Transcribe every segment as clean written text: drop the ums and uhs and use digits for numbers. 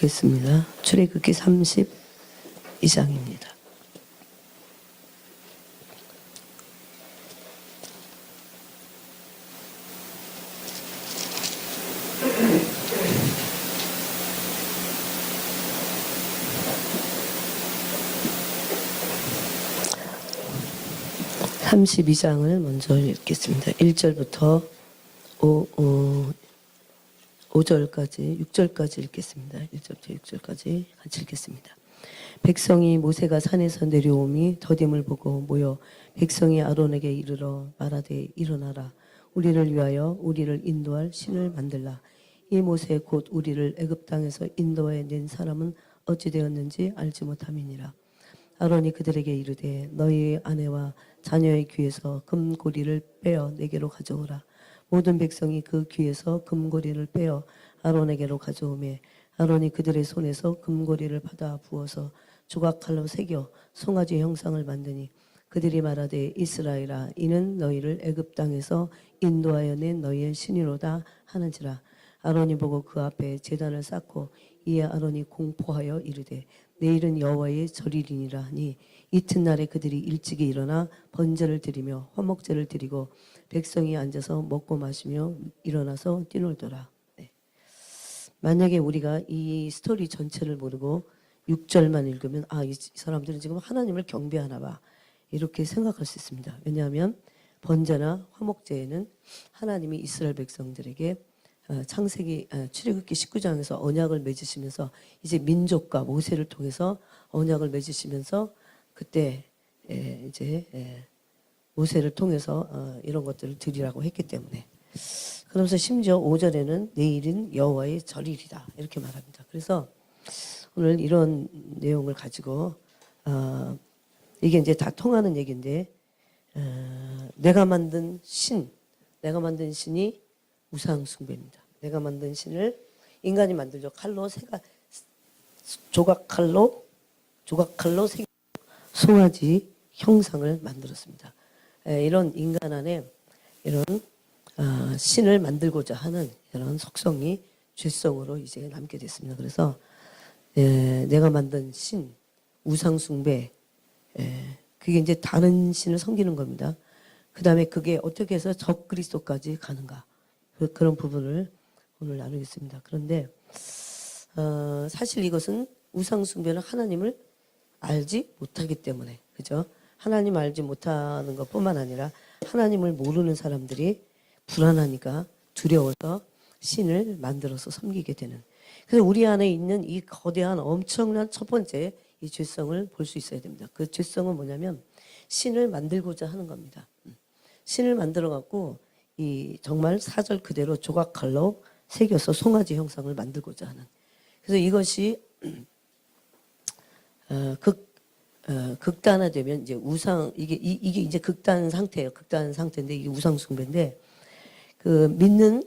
읽겠습니다. 출애굽기 32장입니다. (32장을) 먼저 읽겠습니다. 1절부터 5절까지 6절까지 읽겠습니다. 1절부터 6절까지 같이 읽겠습니다. 백성이 모세가 산에서 내려오미 더딤을 보고 모여 백성이 아론에게 이르러 말하되 일어나라 우리를 위하여 우리를 인도할 신을 만들라. 이 모세 곧 우리를 애굽 땅에서 인도해 낸 사람은 어찌 되었는지 알지 못함이니라. 아론이 그들에게 이르되 너희의 아내와 자녀의 귀에서 금고리를 빼어 내게로 가져오라. 모든 백성이 그 귀에서 금고리를 빼어 아론에게로 가져오매 아론이 그들의 손에서 금고리를 받아 부어서 조각칼로 새겨 송아지 형상을 만드니 그들이 말하되 이스라엘아 이는 너희를 애굽 땅에서 인도하여 낸 너희의 신이로다 하는지라. 아론이 보고 그 앞에 제단을 쌓고 이에 아론이 공포하여 이르되 내일은 여호와의 절일이니라 하니 이튿날에 그들이 일찍이 일어나 번제를 드리며 화목제를 드리고 백성이 앉아서 먹고 마시며 일어나서 뛰놀더라. 네. 만약에 우리가 이 스토리 전체를 모르고 6절만 읽으면 이 사람들은 지금 하나님을 경배하나 봐 이렇게 생각할 수 있습니다. 왜냐하면 번제나 화목제에는 하나님이 이스라엘 백성들에게 창세기 출애굽기 19장에서 언약을 맺으시면서 이제 민족과 모세를 통해서 언약을 맺으시면서 그때 이제 모세를 통해서 이런 것들을 드리라고 했기 때문에 그러면서 심지어 5절에는 내일은 여호와의 절일이다 이렇게 말합니다. 그래서 오늘 이런 내용을 가지고 이게 이제 다 통하는 얘기인데 내가 만든 신이 우상 숭배입니다. 내가 만든 신을 인간이 만들죠. 칼로 조각칼로 새겨 송아지 형상을 만들었습니다. 이런 인간 안에 이런 신을 만들고자 하는 이런 속성이 죄성으로 이제 남게 됐습니다. 그래서 내가 만든 신, 우상 숭배, 그게 이제 다른 신을 섬기는 겁니다. 그 다음에 그게 어떻게 해서 적그리스도까지 가는가 그런 부분을 오늘 나누겠습니다. 그런데 사실 이것은 우상 숭배는 하나님을 알지 못하기 때문에 그죠? 하나님 알지 못하는 것뿐만 아니라 하나님을 모르는 사람들이 불안하니까 두려워서 신을 만들어서 섬기게 되는. 그래서 우리 안에 있는 이 거대한 엄청난 첫 번째 이 죄성을 볼 수 있어야 됩니다. 그 죄성은 뭐냐면 신을 만들고자 하는 겁니다. 신을 만들어 갖고 이 정말 사절 그대로 조각칼로 새겨서 송아지 형상을 만들고자 하는. 그래서 이것이 극단화되면 이제 이게 이제 극단 상태예요. 극단 상태인데 이게 우상 숭배인데 그 믿는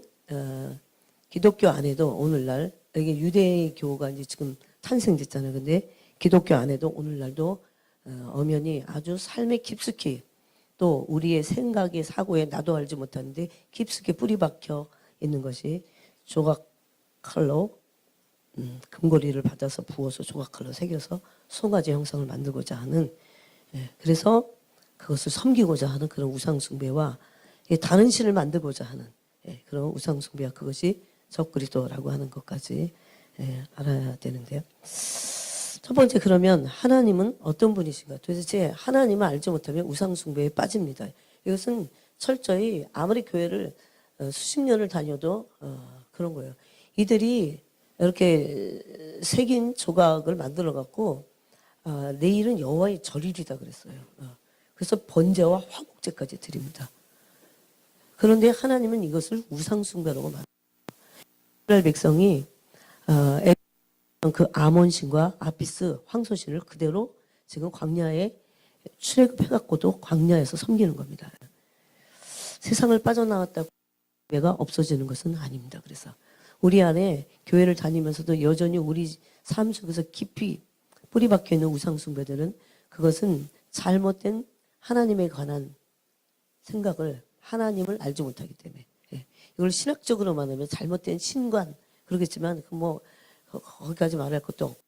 기독교 안에도 오늘날 이게 유대교가 이제 지금 탄생됐잖아요. 근데 기독교 안에도 오늘날도 엄연히 아주 삶에 깊숙이 또 우리의 생각에 사고에 나도 알지 못하는데 깊숙이 뿌리 박혀 있는 것이 조각칼로 금고리를 받아서 부어서 조각칼로 새겨서 송아지 형상을 만들고자 하는 그래서 그것을 섬기고자 하는 그런 우상 숭배와 다른 신을 만들고자 하는 그런 우상 숭배와 그것이 적그리스도라고 하는 것까지 알아야 되는데요. 첫 번째 그러면 하나님은 어떤 분이신가? 도대체 하나님을 알지 못하면 우상 숭배에 빠집니다. 이것은 철저히 아무리 교회를 수십 년을 다녀도 그런 거예요. 이들이 이렇게 새긴 조각을 만들어 갖고 내일은 여호와의 절일이다 그랬어요. 그래서 번제와 화목제까지 드립니다. 그런데 하나님은 이것을 우상 숭배라고 말합니다. 이스라엘 백성이 그 아몬 신과 아피스 황소신을 그대로 지금 광야에 출애굽해갖고도 광야에서 섬기는 겁니다. 세상을 빠져나왔다고 예배가 없어지는 것은 아닙니다. 그래서 우리 안에 교회를 다니면서도 여전히 우리 삶 속에서 깊이 뿌리 박혀 있는 우상 숭배들은 그것은 잘못된 하나님에 관한 생각을 하나님을 알지 못하기 때문에 이걸 신학적으로 말하면 잘못된 신관 그러겠지만 거기까지 말할 것도 없고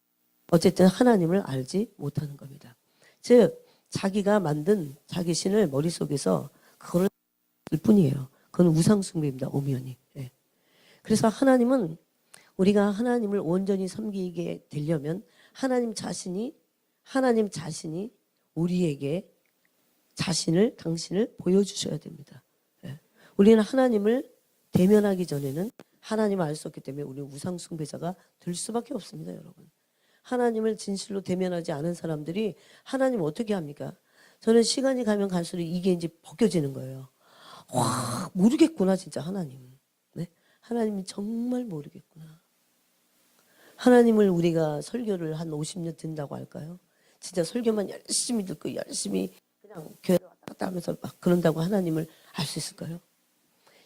어쨌든 하나님을 알지 못하는 겁니다. 즉 자기가 만든 자기 신을 머릿속에서 그걸 할 뿐이에요. 그건 우상숭배입니다. 엄연히. 예. 그래서 하나님은 우리가 하나님을 온전히 섬기게 되려면 하나님 자신이 우리에게 당신을 보여주셔야 됩니다. 예. 우리는 하나님을 대면하기 전에는 하나님을 알 수 없기 때문에 우리는 우상숭배자가 될 수밖에 없습니다. 여러분. 하나님을 진실로 대면하지 않은 사람들이 하나님 어떻게 합니까? 저는 시간이 가면 갈수록 이게 이제 벗겨지는 거예요. 와, 모르겠구나 진짜 하나님. 네? 하나님이 정말 모르겠구나. 하나님을 우리가 설교를 한 50년 듣는다고 할까요? 진짜 설교만 열심히 듣고 열심히 그냥 교회 왔다 갔다 하면서 막 그런다고 하나님을 알 수 있을까요?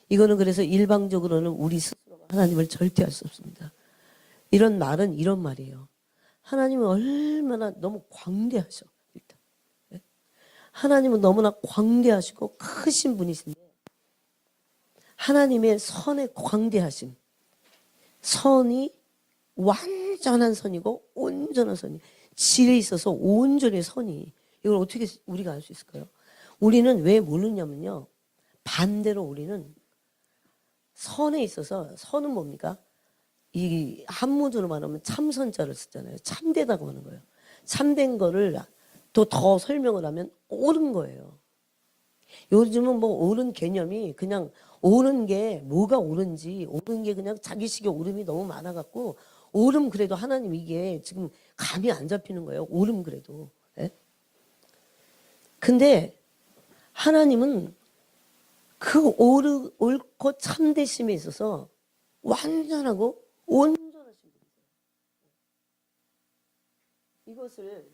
이거는 그래서 일방적으로는 우리 스스로가 하나님을 절대 알 수 없습니다. 이런 말은 이런 말이에요. 하나님은 얼마나 너무 광대하셔. 일단. 네? 하나님은 너무나 광대하시고 크신 분이신데 하나님의 선의 광대하심, 선이 완전한 선이고 온전한 선이 질에 있어서 온전히 선이 이걸 어떻게 우리가 알 수 있을까요? 우리는 왜 모르냐면요. 반대로 우리는 선에 있어서 선은 뭡니까? 이 한문으로 말하면 참선자를 쓰잖아요. 참되다고 하는 거예요. 참된 거를 또 더 설명을 하면 옳은 거예요. 요즘은 뭐 옳은 개념이 그냥 옳은 게 뭐가 옳은지 옳은 게 그냥 자기식의 옳음이 너무 많아갖고 옳음 그래도 하나님 이게 지금 감이 안 잡히는 거예요. 옳음 그래도. 예? 근데 하나님은 그 옳고 참되심에 있어서 완전하고 온전하신 분이세요. 이것을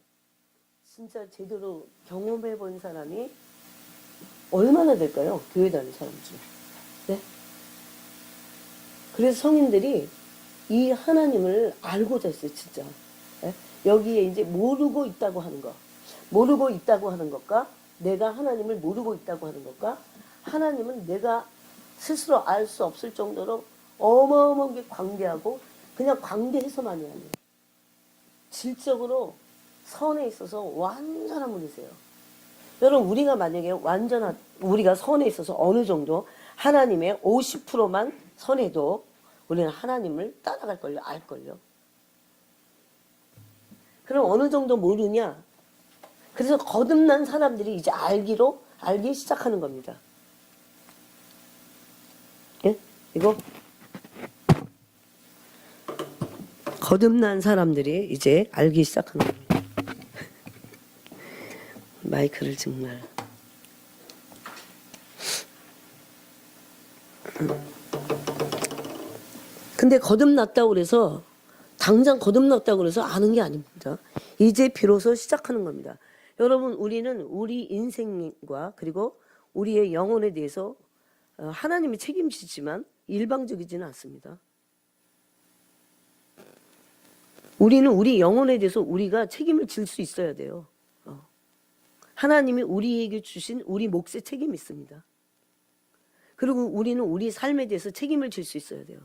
진짜 제대로 경험해 본 사람이 얼마나 될까요? 교회 다니는 사람 중에. 네? 그래서 성인들이 이 하나님을 알고자 했어요, 진짜. 네? 여기에 이제 모르고 있다고 하는 것. 모르고 있다고 하는 것과 내가 하나님을 모르고 있다고 하는 것과 하나님은 내가 스스로 알 수 없을 정도로 어마어마하게 광대하고 그냥 광대해서만이 아니에요. 질적으로 선에 있어서 완전한 분이세요. 여러분 우리가 만약에 우리가 선에 있어서 어느 정도 하나님의 50%만 선해도 우리는 하나님을 따라갈걸요. 알걸요. 그럼 어느 정도 모르냐? 그래서 거듭난 사람들이 이제 알기 시작하는 겁니다. 예? 이거 거듭난 사람들이 이제 알기 시작하는 겁니다. 마이크를 정말 근데 거듭났다고 그래서 당장 거듭났다고 그래서 아는 게 아닙니다. 이제 비로소 시작하는 겁니다. 여러분 우리는 우리 인생과 그리고 우리의 영혼에 대해서 하나님이 책임지지만 일방적이지는 않습니다. 우리는 우리 영혼에 대해서 우리가 책임을 질 수 있어야 돼요. 하나님이 우리에게 주신 우리 몫에 책임이 있습니다. 그리고 우리는 우리 삶에 대해서 책임을 질 수 있어야 돼요.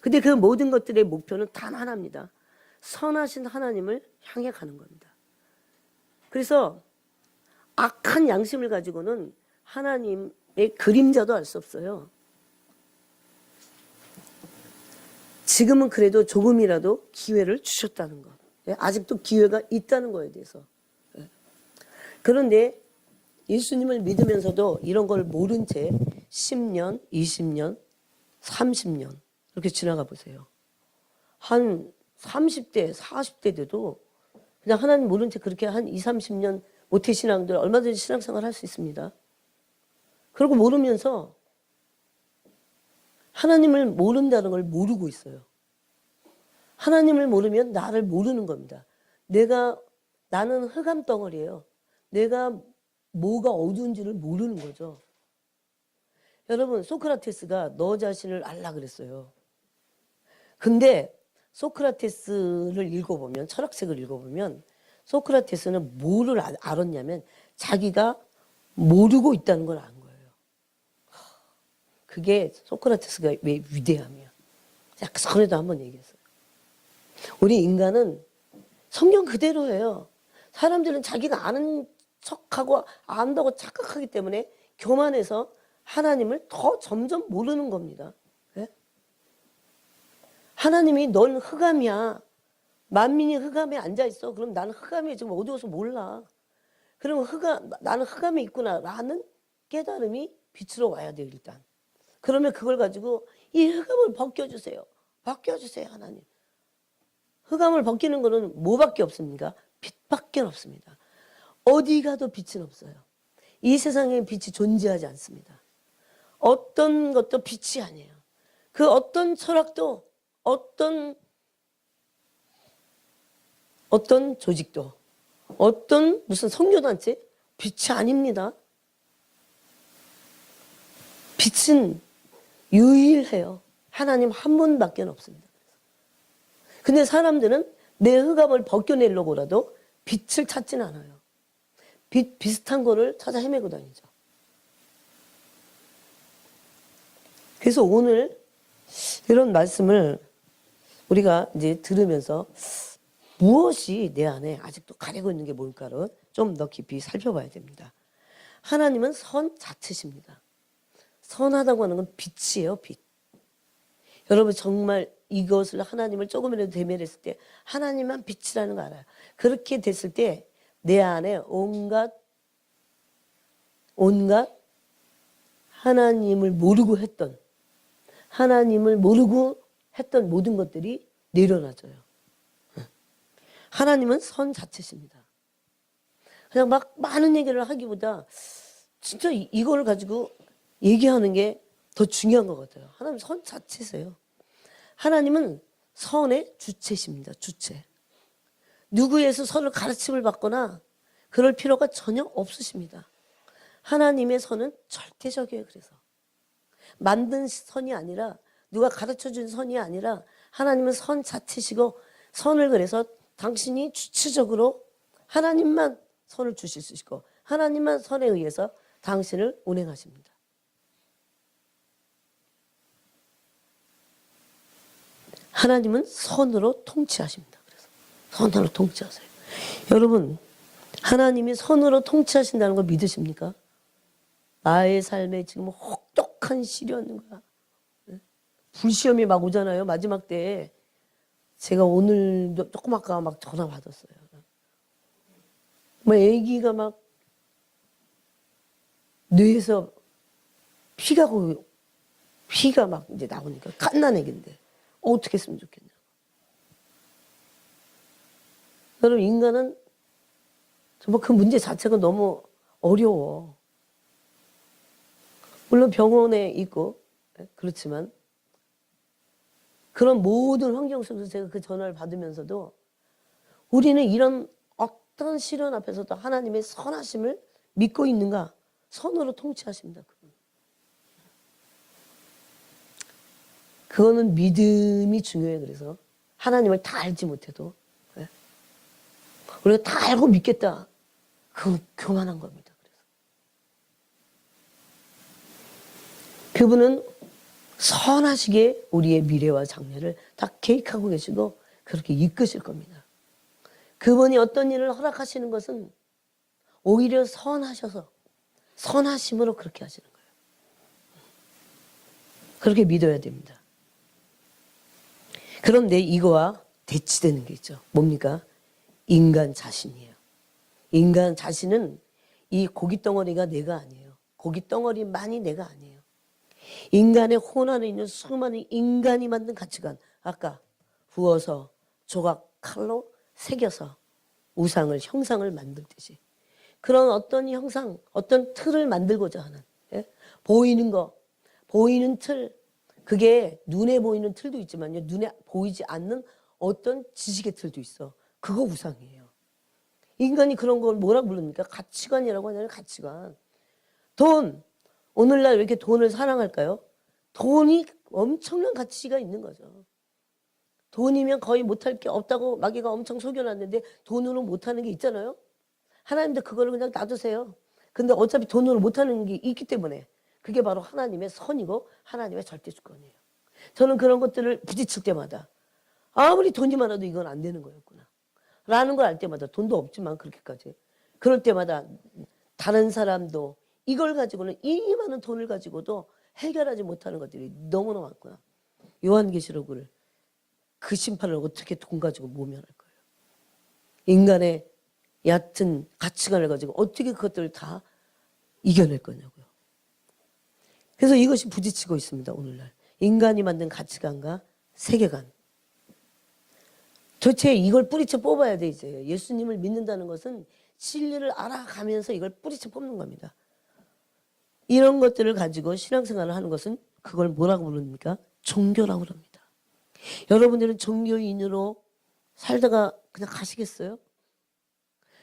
근데 그 모든 것들의 목표는 단 하나입니다. 선하신 하나님을 향해 가는 겁니다. 그래서 악한 양심을 가지고는 하나님의 그림자도 알 수 없어요. 지금은 그래도 조금이라도 기회를 주셨다는 것. 아직도 기회가 있다는 거에 대해서. 그런데 예수님을 믿으면서도 이런 걸 모른 채 10년, 20년, 30년 이렇게 지나가 보세요. 한 30대, 40대 돼도 그냥 하나님 모른 채 그렇게 한 20, 30년 모태신앙들 얼마든지 신앙생활 할 수 있습니다. 그리고 모르면서 하나님을 모른다는 걸 모르고 있어요. 하나님을 모르면 나를 모르는 겁니다. 나는 흑암 덩어리예요. 내가 뭐가 어두운지를 모르는 거죠. 여러분 소크라테스가 너 자신을 알라 그랬어요. 근데 소크라테스를 읽어보면 철학책을 읽어보면 소크라테스는 뭐를 알았냐면 자기가 모르고 있다는 걸 안 거예요. 그게 소크라테스가 왜 위대함이야. 약간 전에도 한번 얘기했어요. 우리 인간은 성경 그대로예요. 사람들은 자기가 아는 척하고 안다고 착각하기 때문에 교만해서 하나님을 더 점점 모르는 겁니다. 네? 하나님이 넌 흑암이야. 만민이 흑암에 앉아있어. 그럼 나는 흑암에 지금 어두워서 몰라. 그러면 나는 흑암에 있구나라는 깨달음이 빛으로 와야 돼요, 일단. 그러면 그걸 가지고 이 흑암을 벗겨주세요. 벗겨주세요, 하나님. 흑암을 벗기는 거는 뭐밖에 없습니까? 빛밖에 없습니다. 어디 가도 빛은 없어요. 이 세상에 빛이 존재하지 않습니다. 어떤 것도 빛이 아니에요. 그 어떤 철학도 어떤 조직도 어떤 무슨 선교단체 빛이 아닙니다. 빛은 유일해요. 하나님 한 분밖에 없습니다. 근데 사람들은 내 흑암을 벗겨내려고라도 빛을 찾지는 않아요. 빛 비슷한 거를 찾아 헤매고 다니죠. 그래서 오늘 이런 말씀을 우리가 이제 들으면서 무엇이 내 안에 아직도 가리고 있는 게 뭘까를 좀 더 깊이 살펴봐야 됩니다. 하나님은 선 자체십니다. 선하다고 하는 건 빛이에요, 빛. 여러분 정말 이것을 하나님을 조금이라도 대면했을 때 하나님만 빛이라는 거 알아요. 그렇게 됐을 때 내 안에 온갖 하나님을 모르고 했던 모든 것들이 내려놔져요. 하나님은 선 자체십니다. 그냥 막 많은 얘기를 하기보다 진짜 이걸 가지고 얘기하는 게 더 중요한 것 같아요. 하나님 선 자체세요. 하나님은 선의 주체십니다. 주체. 누구에서 선을 가르침을 받거나 그럴 필요가 전혀 없으십니다. 하나님의 선은 절대적이에요. 그래서 만든 선이 아니라 누가 가르쳐준 선이 아니라 하나님은 선 자체시고 선을 그래서 당신이 주체적으로 하나님만 선을 주실 수 있고 하나님만 선에 의해서 당신을 운행하십니다. 하나님은 선으로 통치하십니다. 그래서 선으로 통치하세요. 여러분 하나님이 선으로 통치하신다는 걸 믿으십니까? 나의 삶에 지금 혹독한 시련과 불시험이 막 오잖아요. 마지막 때에 제가 오늘 조금 아까 막 전화 받았어요. 뭐 아기가 막 뇌에서 피가 막 이제 나오니까 갓난 아기인데 어떻게 했으면 좋겠냐. 여러분 인간은 정말 그 문제 자체가 너무 어려워. 물론 병원에 있고 그렇지만 그런 모든 환경 속에서 제가 그 전화를 받으면서도 우리는 이런 어떤 시련 앞에서도 하나님의 선하심을 믿고 있는가? 선으로 통치하십니다. 그거는 믿음이 중요해요. 그래서 하나님을 다 알지 못해도 우리가 다 알고 믿겠다. 그건 교만한 겁니다. 그래서 그분은 선하시게 우리의 미래와 장래를 다 계획하고 계시고 그렇게 이끄실 겁니다. 그분이 어떤 일을 허락하시는 것은 오히려 선하셔서 선하심으로 그렇게 하시는 거예요. 그렇게 믿어야 됩니다. 그런데 이거와 대치되는 게 있죠. 뭡니까? 인간 자신이에요. 인간 자신은 이 고깃덩어리가 내가 아니에요. 고깃덩어리만이 내가 아니에요. 인간의 혼 안에 있는 수많은 인간이 만든 가치관, 아까 부어서 조각 칼로 새겨서 우상을 형상을 만들듯이 그런 어떤 형상, 어떤 틀을 만들고자 하는 보이는 거, 보이는 틀, 그게 눈에 보이는 틀도 있지만요, 눈에 보이지 않는 어떤 지식의 틀도 있어. 그거 우상이에요. 인간이 그런 걸 뭐라 부릅니까? 가치관이라고 하잖아요. 가치관. 돈, 오늘날 왜 이렇게 돈을 사랑할까요? 돈이 엄청난 가치가 있는 거죠. 돈이면 거의 못할 게 없다고 마귀가 엄청 속여놨는데 돈으로 못하는 게 있잖아요. 하나님도 그거를 그냥 놔두세요. 근데 어차피 돈으로 못하는 게 있기 때문에 그게 바로 하나님의 선이고 하나님의 절대 주권이에요. 저는 그런 것들을 부딪힐 때마다 아무리 돈이 많아도 이건 안 되는 거였구나. 라는 걸 알 때마다 돈도 없지만 그렇게까지. 그럴 때마다 다른 사람도 이걸 가지고는 이 많은 돈을 가지고도 해결하지 못하는 것들이 너무나 많구나. 요한계시록을 그 심판을 어떻게 돈 가지고 모면할 거예요. 인간의 얕은 가치관을 가지고 어떻게 그것들을 다 이겨낼 거냐고요. 그래서 이것이 부딪히고 있습니다. 오늘날. 인간이 만든 가치관과 세계관. 도대체 이걸 뿌리쳐 뽑아야 돼 이제. 예수님을 믿는다는 것은 진리를 알아가면서 이걸 뿌리쳐 뽑는 겁니다. 이런 것들을 가지고 신앙생활을 하는 것은 그걸 뭐라고 부릅니까? 종교라고 합니다. 여러분들은 종교인으로 살다가 그냥 가시겠어요?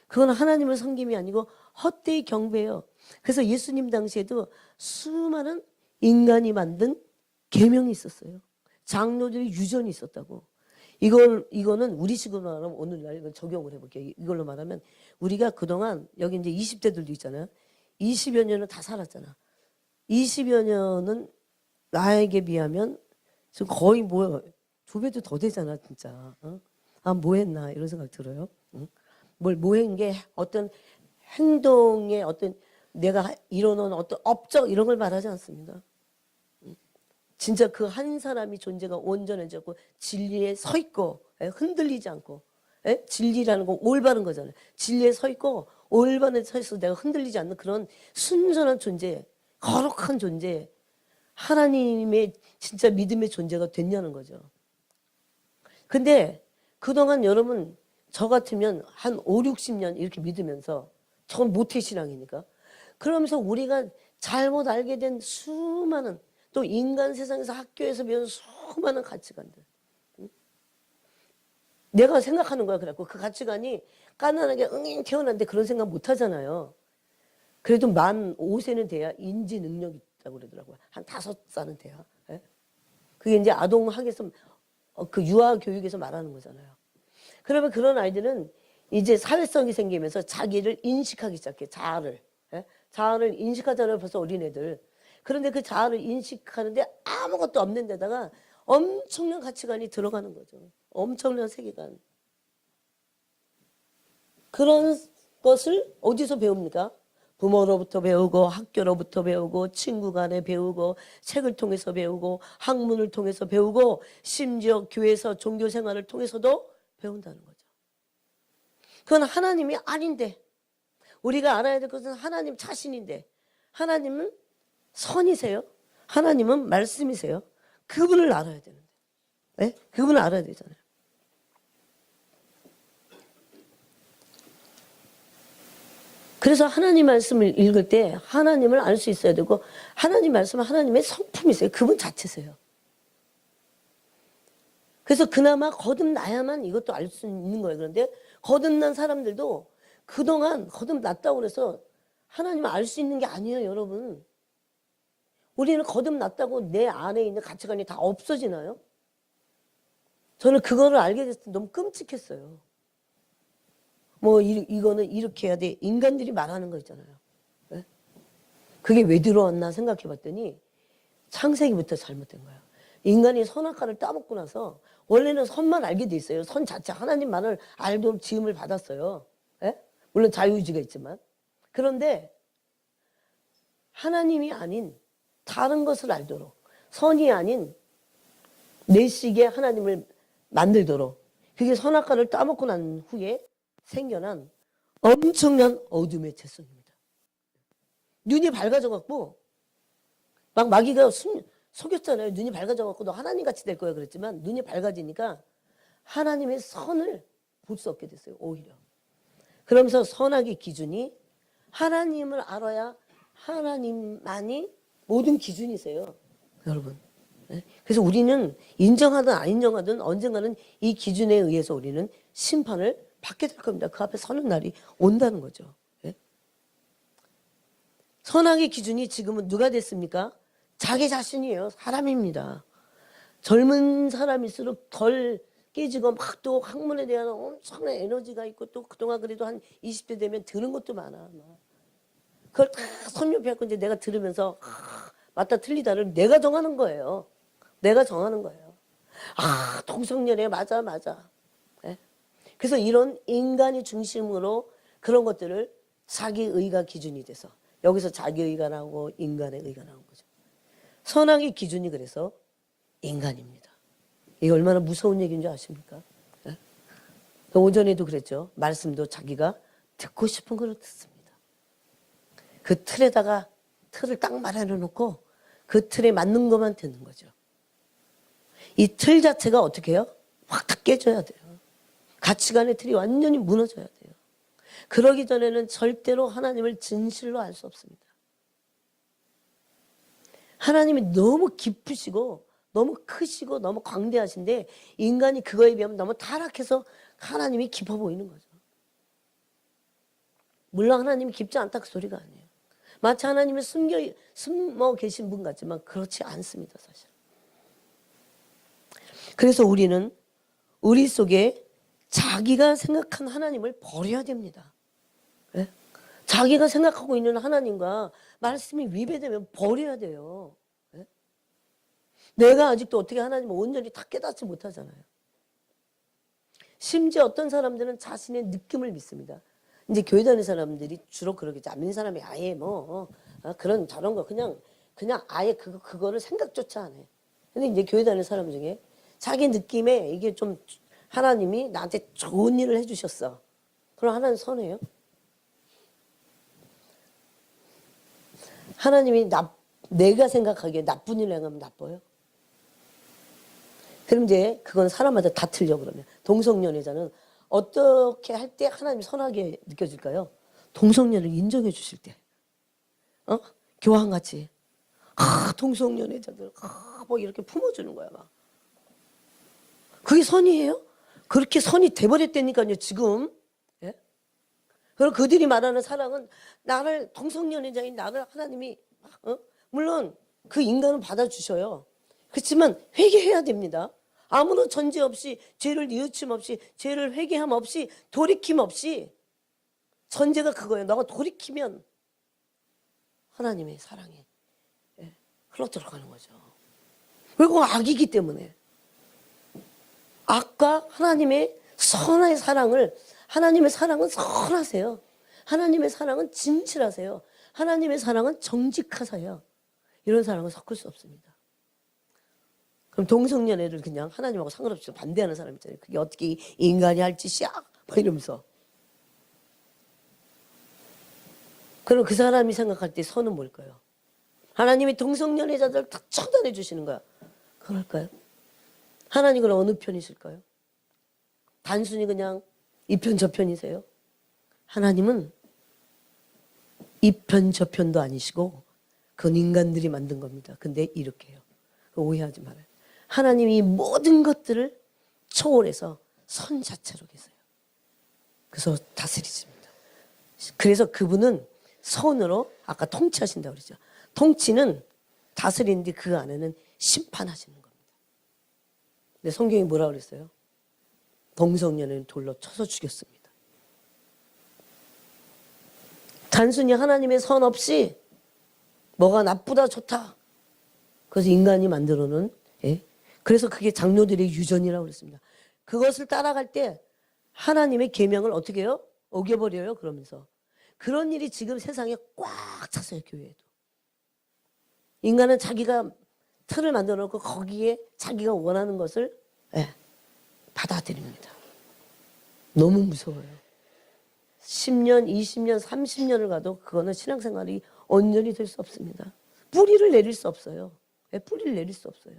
그건 하나님을 섬김이 아니고 헛되이 경배예요. 그래서 예수님 당시에도 수많은 인간이 만든 계명이 있었어요. 장로들이 유전이 있었다고. 이거는 우리식으로 말하면 오늘날 이걸 적용을 해볼게요. 이걸로 말하면 우리가 그동안 여기 이제 20대들도 있잖아요. 20여 년을 다 살았잖아. 20여 년은 나에게 비하면 지금 거의 뭐 2배도 더 되잖아 진짜. 어? 아, 뭐 했나 이런 생각 들어요. 응? 뭐 한 게 어떤 행동에 어떤 내가 이뤄놓은 어떤 업적 이런 걸 말하지 않습니다. 진짜 그 한 사람이 존재가 온전해졌고 진리에 서 있고 흔들리지 않고 진리라는 건 올바른 거잖아요. 진리에 서 있고 올바른 서 있어서 내가 흔들리지 않는 그런 순전한 존재, 거룩한 존재, 하나님의 진짜 믿음의 존재가 됐냐는 거죠. 근데 그동안 여러분 저 같으면 한 5, 60년 이렇게 믿으면서 전 모태신앙이니까 그러면서 우리가 잘못 알게 된 수많은 또 인간 세상에서 학교에서 배운 수많은 가치관들. 내가 생각하는 거야. 그래갖고 그 가치관이 가난하게 응ing 태어났는데 그런 생각 못 하잖아요. 그래도 만 5세는 돼야 인지 능력이 있다고 그러더라고요. 한 5살은 돼야. 그게 이제 아동학에서 그 유아 교육에서 말하는 거잖아요. 그러면 그런 아이들은 이제 사회성이 생기면서 자기를 인식하기 시작해. 자아를. 자아를 인식하잖아요. 벌써 어린애들. 그런데 그 자아를 인식하는데 아무것도 없는 데다가 엄청난 가치관이 들어가는 거죠. 엄청난 세계관. 그런 것을 어디서 배웁니까? 부모로부터 배우고 학교로부터 배우고 친구 간에 배우고 책을 통해서 배우고 학문을 통해서 배우고 심지어 교회에서 종교 생활을 통해서도 배운다는 거죠. 그건 하나님이 아닌데 우리가 알아야 될 것은 하나님 자신인데 하나님은 선이세요. 하나님은 말씀이세요. 그분을 알아야 되는데. 네? 그분을 알아야 되잖아요. 그래서 하나님 말씀을 읽을 때 하나님을 알 수 있어야 되고 하나님 말씀은 하나님의 성품이세요. 그분 자체세요. 그래서 그나마 거듭나야만 이것도 알 수 있는 거예요. 그런데 거듭난 사람들도 그동안 거듭났다고 해서 하나님을 알 수 있는 게 아니에요. 여러분. 우리는 거듭났다고 내 안에 있는 가치관이 다 없어지나요? 저는 그거를 알게 됐을 때 너무 끔찍했어요. 뭐 이거는 이렇게 해야 돼. 인간들이 말하는 거 있잖아요. 네? 그게 왜 들어왔나 생각해 봤더니 창세기부터 잘못된 거예요. 인간이 선악과를 따먹고 나서 원래는 선만 알게 돼 있어요. 선 자체 하나님만을 알도록 지음을 받았어요. 네? 물론 자유의지가 있지만. 그런데 하나님이 아닌 다른 것을 알도록 선이 아닌 내식의 하나님을 만들도록 그게 선악과를 따먹고 난 후에 생겨난 엄청난 어둠의 재성입니다. 눈이 밝아져갖고 막 마귀가 속였잖아요. 눈이 밝아져갖고 너 하나님같이 될 거야 그랬지만 눈이 밝아지니까 하나님의 선을 볼 수 없게 됐어요. 오히려. 그러면서 선악의 기준이 하나님을 알아야 하나님만이 모든 기준이세요. 여러분. 그래서 우리는 인정하든 안 인정하든 언젠가는 이 기준에 의해서 우리는 심판을 받게 될 겁니다. 그 앞에 서는 날이 온다는 거죠. 선악의 기준이 지금은 누가 됐습니까? 자기 자신이에요. 사람입니다. 젊은 사람일수록 덜 깨지고 막 또 학문에 대한 엄청난 에너지가 있고 또 그동안 그래도 한 20대 되면 들은 것도 많아. 그걸 다 섭렵해갖고 이제 내가 들으면서 맞다 틀리다를 내가 정하는 거예요. 내가 정하는 거예요. 아, 동성연애 맞아, 맞아. 예? 그래서 이런 인간이 중심으로 그런 것들을 자기 의가 기준이 돼서 여기서 자기 의가 나오고 인간의 의가 나온 거죠. 선악의 기준이 그래서 인간입니다. 이게 얼마나 무서운 얘기인 줄 아십니까? 예? 오전에도 그랬죠. 말씀도 자기가 듣고 싶은 걸 듣습니다. 그 틀에다가 틀을 딱 마련해 놓고 그 틀에 맞는 것만 듣는 거죠. 이 틀 자체가 어떻게 해요? 확 다 깨져야 돼요. 가치관의 틀이 완전히 무너져야 돼요. 그러기 전에는 절대로 하나님을 진실로 알 수 없습니다. 하나님이 너무 깊으시고 너무 크시고 너무 광대하신데 인간이 그거에 비하면 너무 타락해서 하나님이 깊어 보이는 거죠. 물론 하나님이 깊지 않다 그 소리가 아니에요. 마치 하나님이 숨어 계신 분 같지만 그렇지 않습니다, 사실. 그래서 우리는 우리 속에 자기가 생각한 하나님을 버려야 됩니다. 네? 자기가 생각하고 있는 하나님과 말씀이 위배되면 버려야 돼요. 네? 내가 아직도 어떻게 하나님을 온전히 다 깨닫지 못하잖아요. 심지어 어떤 사람들은 자신의 느낌을 믿습니다. 이제 교회 다니는 사람들이 주로 그러겠죠. 안 믿는 사람이 아예 그런 저런 거 그냥 아예 그거를 생각조차 안 해. 근데 이제 교회 다니는 사람 중에 자기 느낌에 이게 좀 하나님이 나한테 좋은 일을 해주셨어. 그럼 하나님 선해요? 하나님이 내가 생각하기에 나쁜 일을 행하면 나빠요? 그럼 이제 그건 사람마다 다 틀려. 그러면 동성연애자는 어떻게 할 때 하나님이 선하게 느껴질까요? 동성연애를 인정해 주실 때, 교황같이 동성연애자들 뭐 이렇게 품어주는 거야 막. 그게 선이에요? 그렇게 선이 돼버렸다니까요 지금. 예? 그리고 그들이 말하는 사랑은 나를 동성연애자인 나를 하나님이 물론 그 인간은 받아주셔요. 그렇지만 회개해야 됩니다. 아무런 전제 없이 죄를 뉘우침 없이 죄를 회개함 없이 돌이킴 없이 전제가 그거예요. 너가 돌이키면 하나님의 사랑이 흘러 들어가는 거죠. 그리고 악이기 때문에 악과 하나님의 선의 사랑을 하나님의 사랑은 선하세요. 하나님의 사랑은 진실하세요. 하나님의 사랑은 정직하세요. 이런 사랑은 섞을 수 없습니다. 그럼 동성연애를 그냥 하나님하고 상관없이 반대하는 사람 있잖아요. 그게 어떻게 인간이 할 짓이야? 막 이러면서. 그럼 그 사람이 생각할 때 선은 뭘까요? 하나님이 동성연애자들을 다 처단해 주시는 거야. 그럴까요? 하나님은 어느 편이실까요? 단순히 그냥 이 편 저 편이세요? 하나님은 이 편 저 편도 아니시고 그건 인간들이 만든 겁니다. 근데 이렇게 해요. 오해하지 말아요. 하나님이 모든 것들을 초월해서 선 자체로 계세요. 그래서 다스리십니다. 그래서 그분은 선으로 아까 통치하신다고 그랬죠. 통치는 다스리는데 그 안에는 심판하시는 겁니다. 근데 성경이 뭐라고 그랬어요? 동성연애는 돌로 쳐서 죽였습니다. 단순히 하나님의 선 없이 뭐가 나쁘다 좋다. 그래서 인간이 만들어 놓은 그래서 그게 장로들의 유전이라고 그랬습니다. 그것을 따라갈 때 하나님의 계명을 어떻게 해요? 어겨버려요. 그러면서 그런 일이 지금 세상에 꽉 찼어요. 교회에도. 인간은 자기가 틀을 만들어 놓고 거기에 자기가 원하는 것을 받아들입니다. 너무 무서워요. 10년, 20년, 30년을 가도 그거는 신앙생활이 온전히 될 수 없습니다. 뿌리를 내릴 수 없어요. 뿌리를 내릴 수 없어요.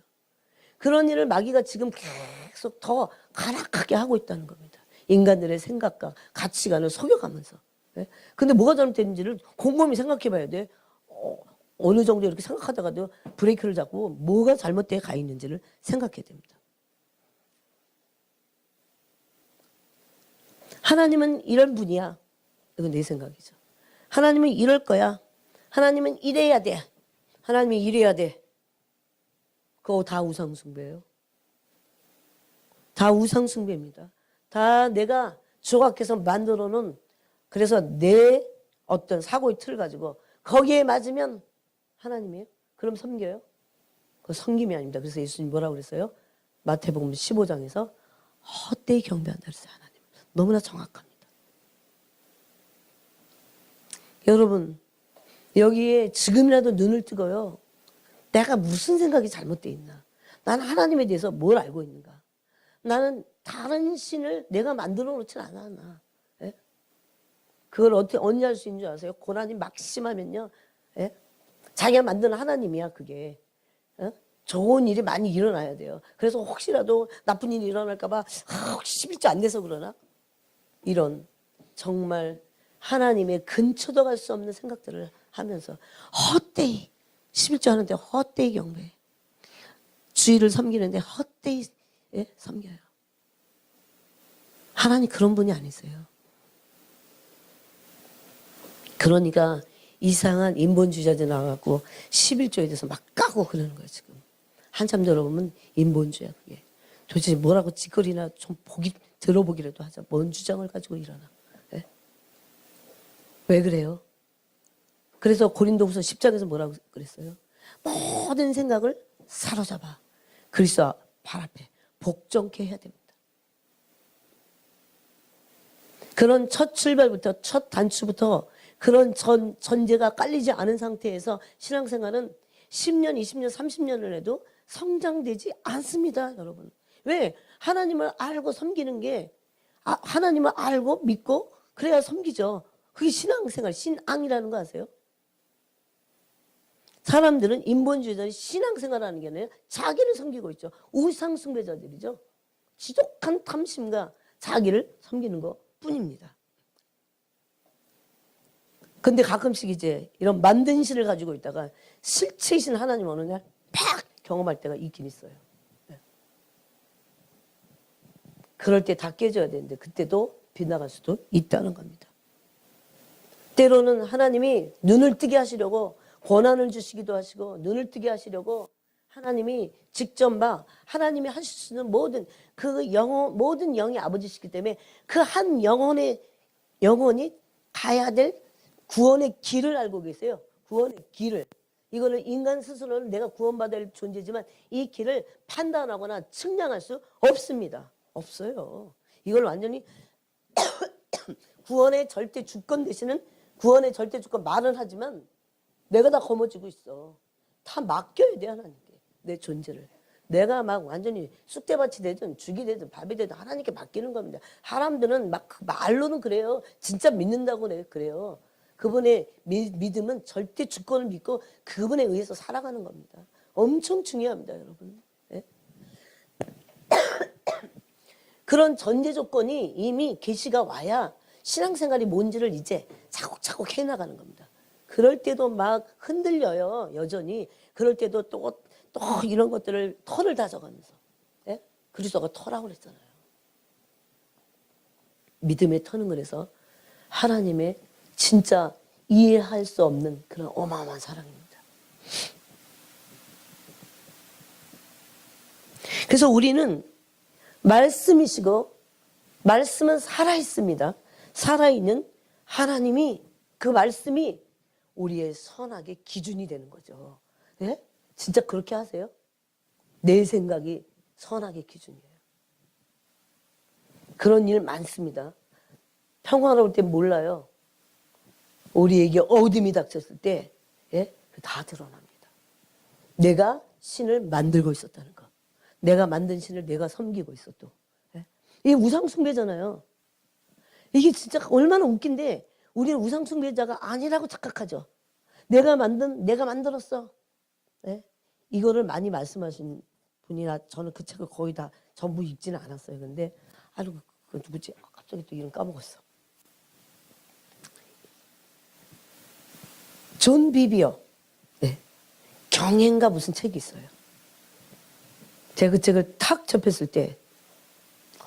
그런 일을 마귀가 지금 계속 더 가락하게 하고 있다는 겁니다. 인간들의 생각과 가치관을 속여가면서. 근데 뭐가 잘못됐는지를 곰곰이 생각해 봐야 돼. 어느 정도 이렇게 생각하다가도 브레이크를 잡고 뭐가 잘못되어 가 있는지를 생각해야 됩니다. 하나님은 이런 분이야. 이건 내 생각이죠. 하나님은 이럴 거야. 하나님은 이래야 돼. 하나님이 이래야 돼. 그거 다 우상숭배예요. 다 우상숭배입니다. 다 내가 조각해서 만들어 놓은 그래서 내 어떤 사고의 틀을 가지고 거기에 맞으면 하나님이에요? 그럼 섬겨요? 그거 섬김이 아닙니다. 그래서 예수님 뭐라고 그랬어요? 마태복음 15장에서 헛되이 경배한다 그랬어요. 하나님. 너무나 정확합니다. 여러분, 여기에 지금이라도 눈을 뜨고요. 내가 무슨 생각이 잘못되어 있나? 나는 하나님에 대해서 뭘 알고 있는가? 나는 다른 신을 내가 만들어 놓진 않았나? 예? 그걸 어떻게 언제 할 수 있는 줄 아세요? 고난이 막심하면요. 예? 자기가 만드는 하나님이야 그게. 예? 좋은 일이 많이 일어나야 돼요. 그래서 혹시라도 나쁜 일이 일어날까 봐 혹시 11조 안 돼서 그러나? 이런 정말 하나님의 근처도 갈 수 없는 생각들을 하면서 헛되이 11조 하는데 헛되이 경배, 주의를 섬기는데 헛되이 섬겨요. 하나님 그런 분이 아니세요. 그러니까 이상한 인본주의자들 나와갖고 11조에 대해서 막 까고 그러는 거예요. 지금 한참 들어보면 인본주의야 그게. 도대체 뭐라고 짓거리나 좀 들어보기라도 하자. 뭔 주장을 가지고 일어나. 예? 왜 그래요? 그래서 고린도후서 10장에서 뭐라고 그랬어요? 모든 생각을 사로잡아 그리스도 발 앞에 복종케 해야 됩니다. 그런 첫 출발부터 첫 단추부터 그런 전제가 깔리지 않은 상태에서 신앙생활은 10년, 20년, 30년을 해도 성장되지 않습니다, 여러분. 왜? 하나님을 알고 섬기는 게 하나님을 알고 믿고 그래야 섬기죠. 그게 신앙생활, 신앙이라는 거 아세요? 사람들은 인본주의자들이 신앙생활하는 게 아니라 자기를 섬기고 있죠. 우상숭배자들이죠. 지독한 탐심과 자기를 섬기는 것 뿐입니다. 근데 가끔씩 이제 이런 만든 신을 가지고 있다가 실체이신 하나님 어느 날 팍 경험할 때가 있긴 있어요. 그럴 때 다 깨져야 되는데 그때도 빗나갈 수도 있다는 겁니다. 때로는 하나님이 눈을 뜨게 하시려고 권한을 주시기도 하시고 눈을 뜨게 하시려고 하나님이 직접 막 하나님이 하실 수 있는 모든 그 영혼 모든 영이 아버지시기 때문에 그 한 영혼이 가야 될 구원의 길을 알고 계세요. 구원의 길을. 이거는 인간 스스로는 내가 구원받을 존재지만 이 길을 판단하거나 측량할 수 없습니다. 없어요. 이걸 완전히 구원의 절대 주권 되시는 구원의 절대 주권 말은 하지만 내가 다 거머쥐고 있어. 다 맡겨야 돼 하나님께 내 존재를. 내가 막 완전히 쑥대밭이 되든 죽이 되든 밥이 되든 하나님께 맡기는 겁니다. 사람들은 막 그 말로는 그래요. 진짜 믿는다고 그래요. 그분의 믿음은 절대 주권을 믿고 그분에 의해서 살아가는 겁니다. 엄청 중요합니다, 여러분. 네? 그런 전제 조건이 이미 계시가 와야 신앙생활이 뭔지를 이제 차곡차곡 해나가는 겁니다. 그럴 때도 막 흔들려요, 여전히. 그럴 때도 또 이런 것들을 털을 다져가면서. 예? 그리스도가 터라고 그랬잖아요. 믿음의 터는 그래서 하나님의 진짜 이해할 수 없는 그런 어마어마한 사랑입니다. 그래서 우리는 말씀이시고 말씀은 살아있습니다. 살아있는 하나님이 그 말씀이 우리의 선악의 기준이 되는 거죠. 예? 진짜 그렇게 하세요? 내 생각이 선악의 기준이에요. 그런 일 많습니다. 평화로울 때 몰라요. 우리에게 어둠이 닥쳤을 때 다 드러납니다. 내가 신을 만들고 있었다는 거. 내가 만든 신을 내가 섬기고 있었도. 이게 우상숭배잖아요. 이게 진짜 얼마나 웃긴데 우리는 우상숭배자가 아니라고 착각하죠. 내가 만들었어. 이거를 많이 말씀하신 분이라 저는 그 책을 거의 다 전부 읽지는 않았어요. 근데 그 누구지? 갑자기 또 이름 까먹었어. 존 비비어. 경행가 무슨 책이 있어요. 제가 그 책을 탁 접했을 때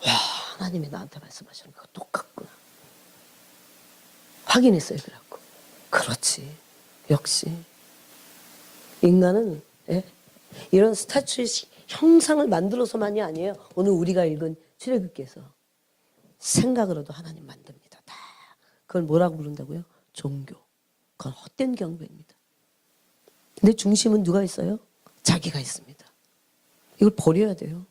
와, 하나님이 나한테 말씀하시는 거 똑같구나. 확인했어요. 그래갖고 그렇지. 역시 인간은 이런 스타츄의 형상을 만들어서만이 아니에요. 오늘 우리가 읽은 출애굽기에서 생각으로도 하나님 만듭니다. 다. 그걸 뭐라고 부른다고요? 종교. 그건 헛된 경배입니다. 근데 중심은 누가 있어요? 자기가 있습니다. 이걸 버려야 돼요.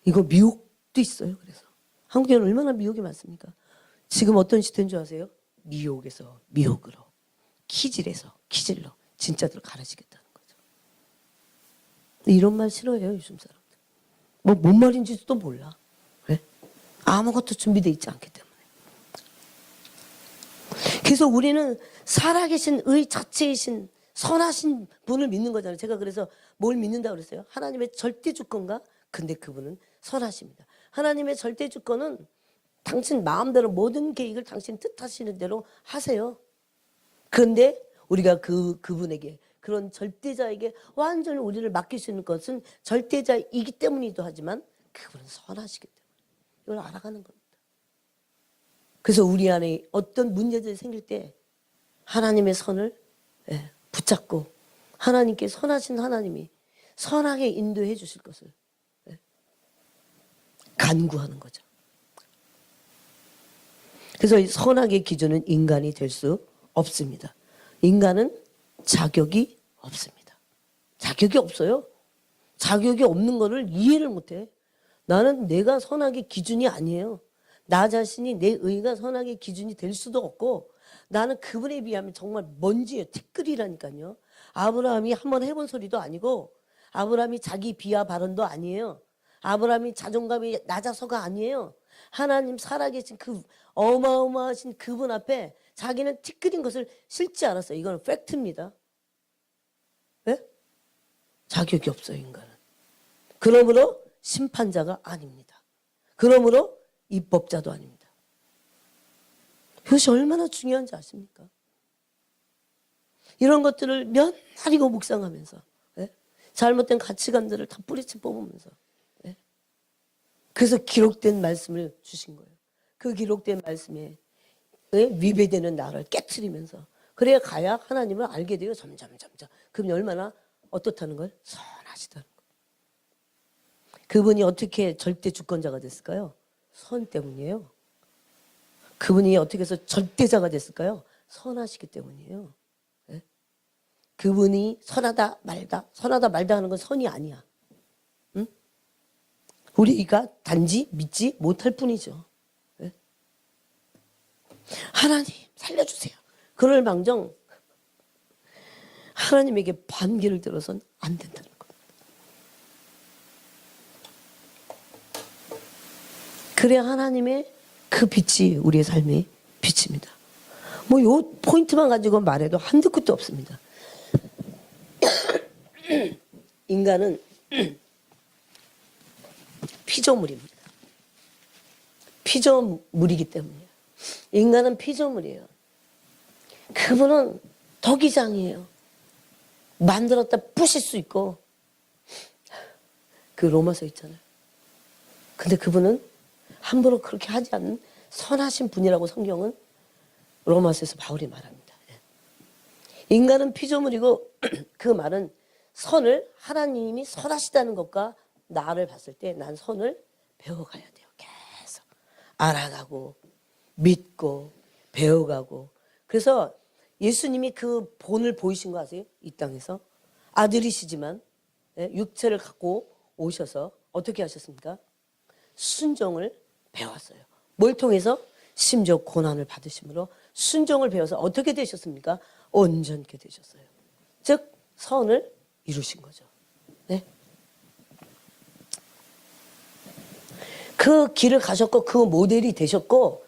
이거 미혹도 있어요. 그래서 한국에는 얼마나 미혹이 많습니까? 지금 어떤 시대인 줄 아세요? 미혹에서 미혹으로, 키질에서 키질로 진짜들 가르치겠다는 거죠. 이런 말 싫어해요, 요즘 사람들. 뭔 말인지도 몰라. 왜? 아무것도 준비되어 있지 않기 때문에. 그래서 우리는 살아계신 의 자체이신 선하신 분을 믿는 거잖아요. 제가 그래서 뭘 믿는다고 그랬어요? 하나님의 절대 주권가? 근데 그분은 선하십니다. 하나님의 절대 주권은 당신 마음대로 모든 계획을 당신 뜻하시는 대로 하세요. 그런데 우리가 그분에게, 그런 절대자에게 완전히 우리를 맡길 수 있는 것은 절대자이기 때문이기도 하지만 그분은 선하시기 때문에 이걸 알아가는 겁니다. 그래서 우리 안에 어떤 문제들이 생길 때 하나님의 선을 붙잡고 하나님께, 선하신 하나님이 선하게 인도해 주실 것을 간구하는 거죠. 그래서 이 선악의 기준은 인간이 될 수 없습니다. 인간은 자격이 없습니다. 자격이 없어요. 자격이 없는 거를 이해를 못해. 나는 내가 선악의 기준이 아니에요. 나 자신이 내 의가 선악의 기준이 될 수도 없고 나는 그분에 비하면 정말 먼지예요. 티끌이라니까요. 아브라함이 한번 해본 소리도 아니고 아브라함이 자기 비하 발언도 아니에요. 아브라함이 자존감이 낮아서가 아니에요. 하나님 살아계신 그 어마어마하신 그분 앞에 자기는 티끌인 것을 싫지 않았어요. 이건 팩트입니다. 네? 자격이 없어요, 인간은. 그러므로 심판자가 아닙니다. 그러므로 입법자도 아닙니다. 이것이 얼마나 중요한지 아십니까? 이런 것들을 며느리고 묵상하면서 잘못된 가치관들을 다 뿌리쳐 뽑으면서 그래서 기록된 말씀을 주신 거예요. 그 기록된 말씀에 위배되는 나를 깨트리면서 그래야 가야 하나님을 알게 돼요. 점점. 그럼 얼마나 어떻다는 걸? 선하시다는 거. 그분이 어떻게 절대 주권자가 됐을까요? 선 때문이에요. 그분이 어떻게 해서 절대자가 됐을까요? 선하시기 때문이에요. 네? 그분이 선하다 말다 하는 건 선이 아니야. 응? 우리가 단지 믿지 못할 뿐이죠. 네? 하나님 살려주세요. 그럴 망정 하나님에게 반기를 들어선 안 된다는 겁니다. 그래야 하나님의 그 빛이 우리의 삶의 빛입니다. 요 포인트만 가지고 말해도 한두 끝도 없습니다. 인간은 피조물입니다. 피조물이기 때문이에요. 인간은 피조물이에요. 그분은 덕이장이에요. 만들었다 부실 수 있고 그 로마서 있잖아요. 근데 그분은 함부로 그렇게 하지 않는 선하신 분이라고 성경은 로마서에서 바울이 말합니다. 인간은 피조물이고 그 말은 선을 하나님이 선하시다는 것과 나를 봤을 때 난 선을 배워가야 돼요. 계속 알아가고 믿고 배워가고. 그래서 예수님이 그 본을 보이신 거 아세요? 이 땅에서 아들이시지만 육체를 갖고 오셔서 어떻게 하셨습니까? 순종을 배웠어요. 뭘 통해서? 심지어 고난을 받으심으로 순종을 배워서 어떻게 되셨습니까? 온전케 되셨어요. 즉 선을 이루신 거죠. 네? 그 길을 가셨고 그 모델이 되셨고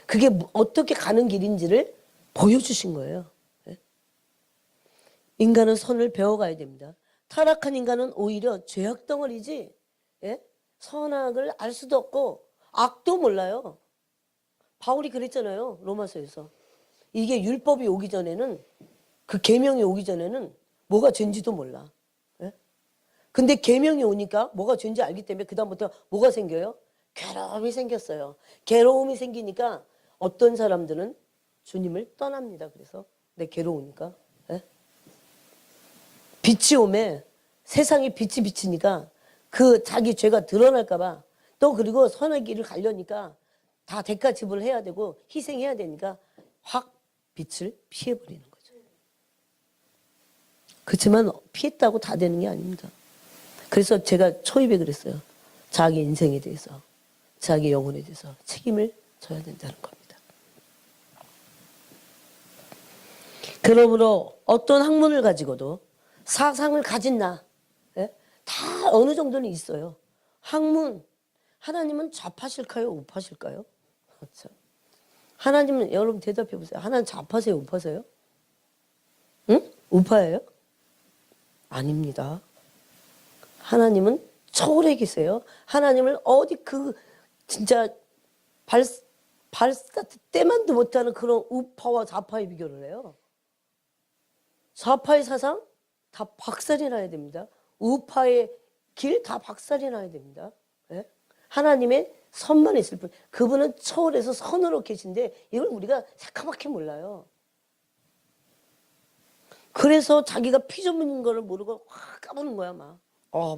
그게 어떻게 가는 길인지를 보여주신 거예요. 인간은 선을 배워가야 됩니다. 타락한 인간은 오히려 죄악 덩어리지 선악을 알 수도 없고 악도 몰라요. 바울이 그랬잖아요. 로마서에서. 이게 율법이 오기 전에는 그 계명이 오기 전에는 뭐가 죄인지도 몰라. 근데 계명이 오니까 뭐가 죄인지 알기 때문에 그다음부터 뭐가 생겨요? 괴로움이 생겼어요. 괴로움이 생기니까 어떤 사람들은 주님을 떠납니다. 그래서 내 괴로우니까. 빛이 오매 세상에 빛이 비치니까 그 자기 죄가 드러날까 봐 또 그리고 선의 길을 가려니까 다 대가 지불을 해야 되고 희생해야 되니까 확 빛을 피해버리는 거죠. 그렇지만 피했다고 다 되는 게 아닙니다. 그래서 제가 초입에 그랬어요. 자기 인생에 대해서, 자기 영혼에 대해서 책임을 져야 된다는 겁니다. 그러므로 어떤 학문을 가지고도 사상을 가진 나, 예? 다 어느 정도는 있어요. 학문, 하나님은 좌파실까요? 우파실까요? 하나님은, 여러분 대답해 보세요. 하나님 좌파세요? 우파세요? 응? 우파예요? 아닙니다. 하나님은 초월해 계세요. 하나님을 어디 진짜 발스타트 때만도 못하는 그런 우파와 좌파의 비교를 해요. 좌파의 사상 다 박살이 나야 됩니다. 우파의 길 다 박살이 나야 됩니다. 예? 하나님의 선만 있을 뿐. 그분은 초월해서 선으로 계신데 이걸 우리가 새카맣게 몰라요. 그래서 자기가 피조물인 거를 모르고 확 까부는 거야 막.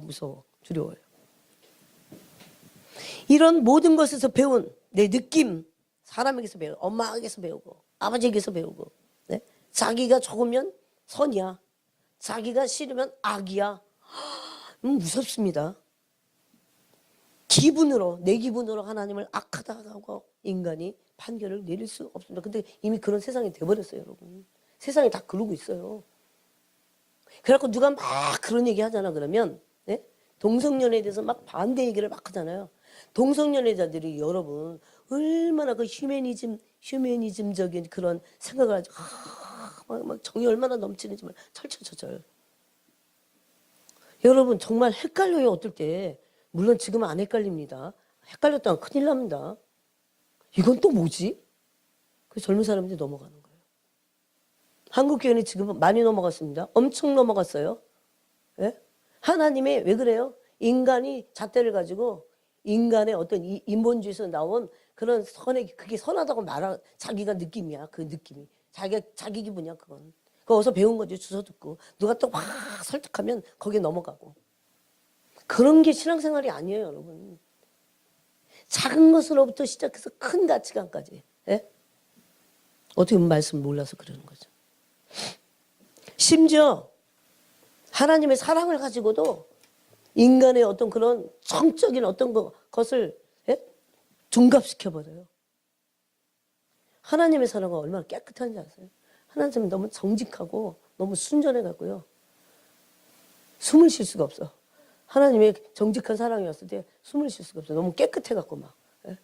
무서워. 두려워요. 이런 모든 것에서 배운 내 느낌, 사람에게서 배우고 엄마에게서 배우고 아버지에게서 배우고, 네? 자기가 좋으면 선이야, 자기가 싫으면 악이야. 무섭습니다. 내 기분으로 하나님을 악하다고 인간이 판결을 내릴 수 없습니다. 근데 이미 그런 세상이 돼버렸어요, 여러분. 세상이 다 그러고 있어요. 그래갖고 누가 막 그런 얘기 하잖아, 그러면, 네? 동성연애에 대해서 막 반대 얘기를 막 하잖아요. 동성연애자들이 여러분, 얼마나 그 휴머니즘적인 그런 생각을 하죠. 막 정이 얼마나 넘치는지 철철철철. 여러분, 정말 헷갈려요, 어떨 때. 물론 지금은 안 헷갈립니다. 헷갈렸다면 큰일 납니다. 이건 또 뭐지? 그 젊은 사람들이 넘어가는 거예요. 한국교회는 지금 많이 넘어갔습니다. 엄청 넘어갔어요. 예? 하나님의, 왜 그래요? 인간이 잣대를 가지고 인간의 어떤 인본주의에서 나온 그런 그게 선하다고 자기가 느낌이야. 그 느낌이. 자기 기분이야, 그건. 그거 어디서 배운 거지, 주워 듣고. 누가 또 막 설득하면 거기에 넘어가고. 그런 게 신앙생활이 아니에요, 여러분. 작은 것으로부터 시작해서 큰 가치관까지. 예? 어떻게 보면 말씀을 몰라서 그러는 거죠. 심지어 하나님의 사랑을 가지고도 인간의 어떤 그런 정적인 어떤 것을, 예? 둔갑시켜버려요. 하나님의 사랑은 얼마나 깨끗한지 아세요? 하나님은 너무 정직하고 너무 순전해갖고요. 숨을 쉴 수가 없어. 하나님의 정직한 사랑이었을 때 숨을 쉴 수가 없어. 너무 깨끗해갖고 막. 예?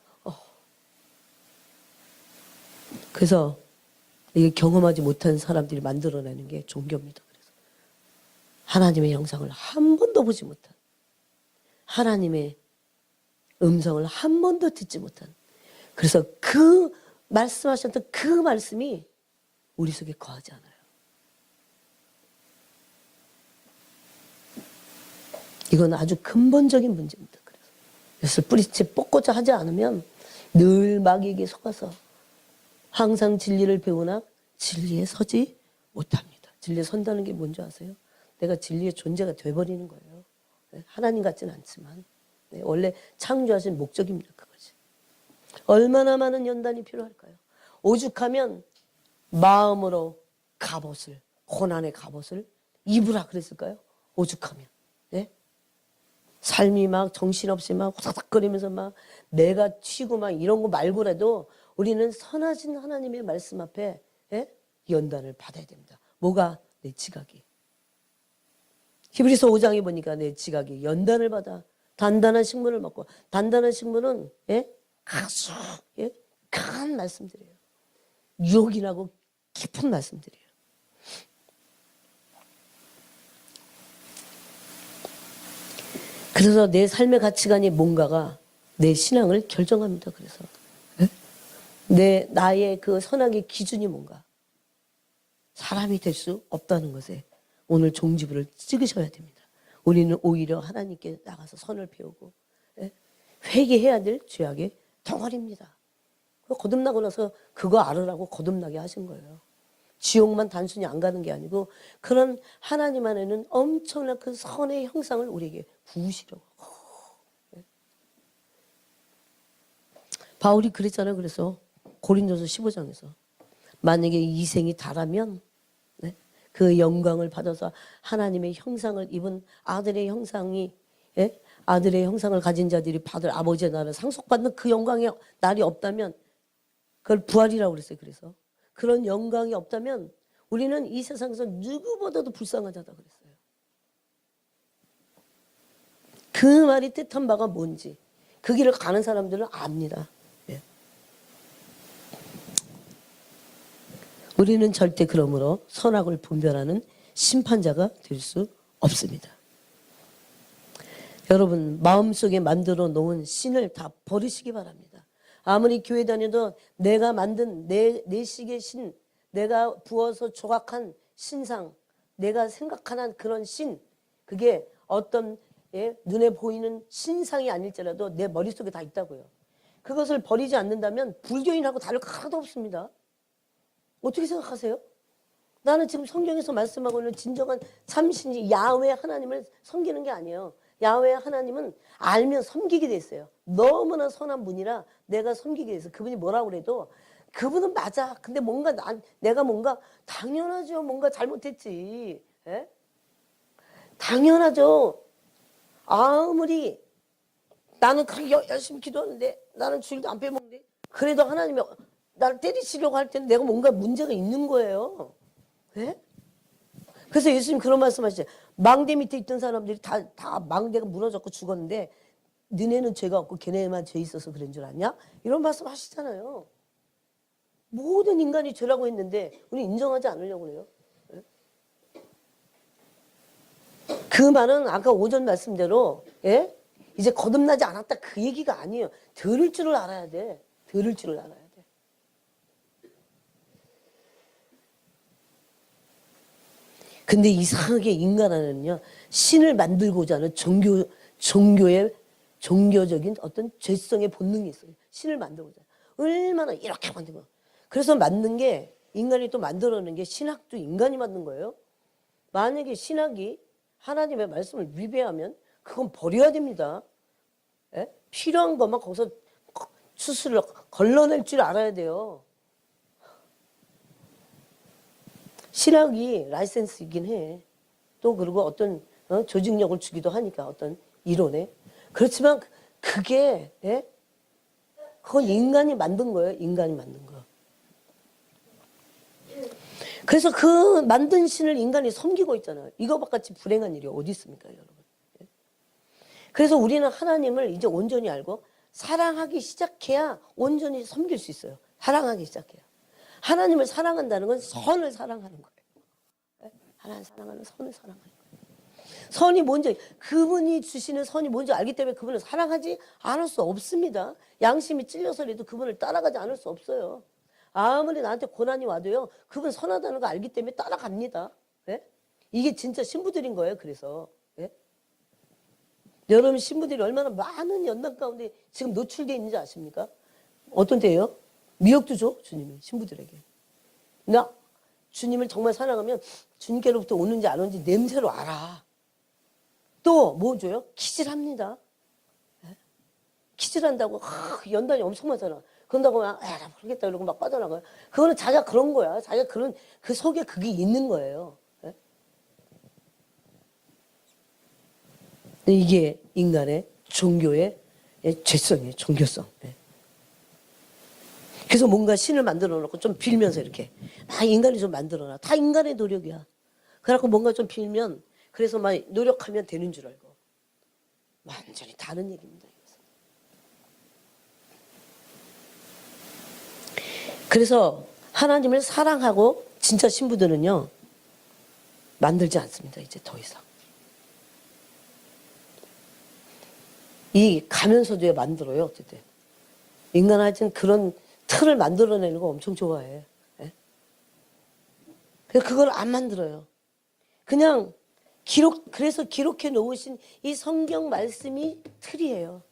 그래서 이게 경험하지 못한 사람들이 만들어내는 게 종교입니다. 그래서 하나님의 형상을 한 번도 보지 못한, 하나님의 음성을 한 번도 듣지 못한, 그래서 그 말씀하셨던 그 말씀이 우리 속에 거하지 않아요. 이건 아주 근본적인 문제입니다. 그래서 뿌리채 뽑고자 하지 않으면 늘 마귀에게 속아서 항상 진리를 배우나 진리에 서지 못합니다. 진리에 선다는 게 뭔지 아세요? 내가 진리의 존재가 돼버리는 거예요. 하나님 같지는 않지만 원래 창조하신 목적입니다. 그것이. 얼마나 많은 연단이 필요할까요? 오죽하면 마음으로 갑옷을, 고난의 갑옷을 입으라 그랬을까요? 오죽하면. 네? 삶이 막 정신없이 막 호삭거리면서 막 내가 튀고 막 이런 거 말고라도 우리는 선하신 하나님의 말씀 앞에, 예? 연단을 받아야 됩니다. 뭐가? 내 지각이. 히브리서 5장에 보니까 내 지각이 연단을 받아 단단한 식물을 먹고, 단단한 식물은, 예? 아주, 예? 강한 말씀들이에요. 유혹이 나고 깊은 말씀들이에요. 그래서 내 삶의 가치관이 뭔가가 내 신앙을 결정합니다. 그래서 나의 그 선악의 기준이 뭔가. 사람이 될 수 없다는 것에 오늘 종지부를 찍으셔야 됩니다. 우리는 오히려 하나님께 나가서 선을 배우고, 예? 회개해야 될 죄악의 덩어리입니다. 거듭나고 나서 그거 알으라고 거듭나게 하신 거예요. 지옥만 단순히 안 가는 게 아니고 그런 하나님 안에는 엄청난 그 선의 형상을 우리에게 부으시려고. 바울이 그랬잖아요. 그래서 고린도서 15장에서 만약에 이 생이 다라면, 네? 그 영광을 받아서 하나님의 형상을 입은 아들의 형상이, 예? 아들의 형상을 가진 자들이 받을 아버지의 나라를 상속받는 그 영광의 날이 없다면 그걸 부활이라고 그랬어요. 그래서 그런 영광이 없다면 우리는 이 세상에서 누구보다도 불쌍한 자다 그랬어요. 그 말이 뜻한 바가 뭔지 그 길을 가는 사람들은 압니다. 예. 우리는 절대 그러므로 선악을 분별하는 심판자가 될 수 없습니다. 여러분 마음속에 만들어 놓은 신을 다 버리시기 바랍니다. 아무리 교회 다녀도 내가 만든 내 식의 신, 내가 부어서 조각한 신상, 내가 생각하는 그런 신, 그게 어떤 눈에 보이는 신상이 아닐지라도 내 머릿속에 다 있다고요. 그것을 버리지 않는다면 불교인하고 다를 거 하나도 없습니다. 어떻게 생각하세요? 나는 지금 성경에서 말씀하고 있는 진정한 참신이 야훼 하나님을 섬기는 게 아니에요. 야훼 하나님은 알면 섬기게 돼 있어요. 너무나 선한 분이라 내가 섬기게 돼 있어요. 그분이 뭐라고 그래도 그분은 맞아. 근데 뭔가 내가 뭔가 당연하죠. 뭔가 잘못했지. 에? 당연하죠. 아무리 나는 그렇게 열심히 기도하는데 나는 주일도 안 빼먹는데 그래도 하나님이 나를 때리시려고 할 때는 내가 뭔가 문제가 있는 거예요. 네? 그래서 예수님 그런 말씀하시죠. 망대 밑에 있던 사람들이 다 망대가 무너졌고 죽었는데 너네는 죄가 없고 걔네만 죄 있어서 그런 줄 아냐? 이런 말씀 하시잖아요. 모든 인간이 죄라고 했는데 우리 인정하지 않으려고 그래요. 네? 그 말은 아까 오전 말씀대로 이제 거듭나지 않았다 그 얘기가 아니에요. 들을 줄을 알아야 돼. 들을 줄을 알아야 돼. 근데 이상하게 인간 안에는요, 신을 만들고자 하는 종교적인 어떤 죄성의 본능이 있어요. 신을 만들고자. 얼마나 이렇게 만들고. 그래서 만든 게, 인간이 또 만들어낸 게 신학도 인간이 만든 거예요. 만약에 신학이 하나님의 말씀을 위배하면 그건 버려야 됩니다. 예? 필요한 것만 거기서 수술을 걸러낼 줄 알아야 돼요. 신학이 라이센스이긴 해. 또 그리고 어떤 조직력을 주기도 하니까 어떤 이론에. 그렇지만 그게 그건 인간이 만든 거예요. 인간이 만든 거. 그래서 그 만든 신을 인간이 섬기고 있잖아요. 이거와 같이 불행한 일이 어디 있습니까, 여러분? 그래서 우리는 하나님을 이제 온전히 알고 사랑하기 시작해야 온전히 섬길 수 있어요. 사랑하기 시작해야. 하나님을 사랑한다는 건 선을 사랑하는 거예요. 하나님 사랑하는 선을 사랑하는 거예요. 선이 뭔지, 그분이 주시는 선이 뭔지 알기 때문에 그분을 사랑하지 않을 수 없습니다. 양심이 찔려서라도 그분을 따라가지 않을 수 없어요. 아무리 나한테 고난이 와도요, 그분 선하다는 거 알기 때문에 따라갑니다. 예? 이게 진짜 신부들인 거예요, 그래서. 예? 여러분 신부들이 얼마나 많은 연단 가운데 지금 노출되어 있는지 아십니까? 어떤 때예요? 미역도 줘, 주님이 신부들에게. 나 주님을 정말 사랑하면 주님께로부터 오는지 안 오는지 냄새로 알아. 또 뭐 줘요? 키질합니다. 예? 키질한다고 연단이 엄청 많잖아. 그런다고 나 모르겠다 이러고 막 빠져나가요. 그거는 자기가 그런 거야. 자기가 그런 그 속에 그게 있는 거예요. 예? 이게 인간의 종교의 죄성이에요. 종교성. 예. 그래서 뭔가 신을 만들어 놓고 좀 빌면서 이렇게 인간이 좀 만들어 놔. 다 인간의 노력이야. 그래갖고 뭔가 좀 빌면 그래서 막 노력하면 되는 줄 알고. 완전히 다른 얘기입니다. 그래서 하나님을 사랑하고 진짜 신부들은요, 만들지 않습니다. 이제 더 이상. 이 가면서도 만들어요. 어쨌든. 인간한테는 그런 틀을 만들어내는 거 엄청 좋아해. 예? 그걸 안 만들어요. 그냥 그래서 기록해 놓으신 이 성경 말씀이 틀이에요.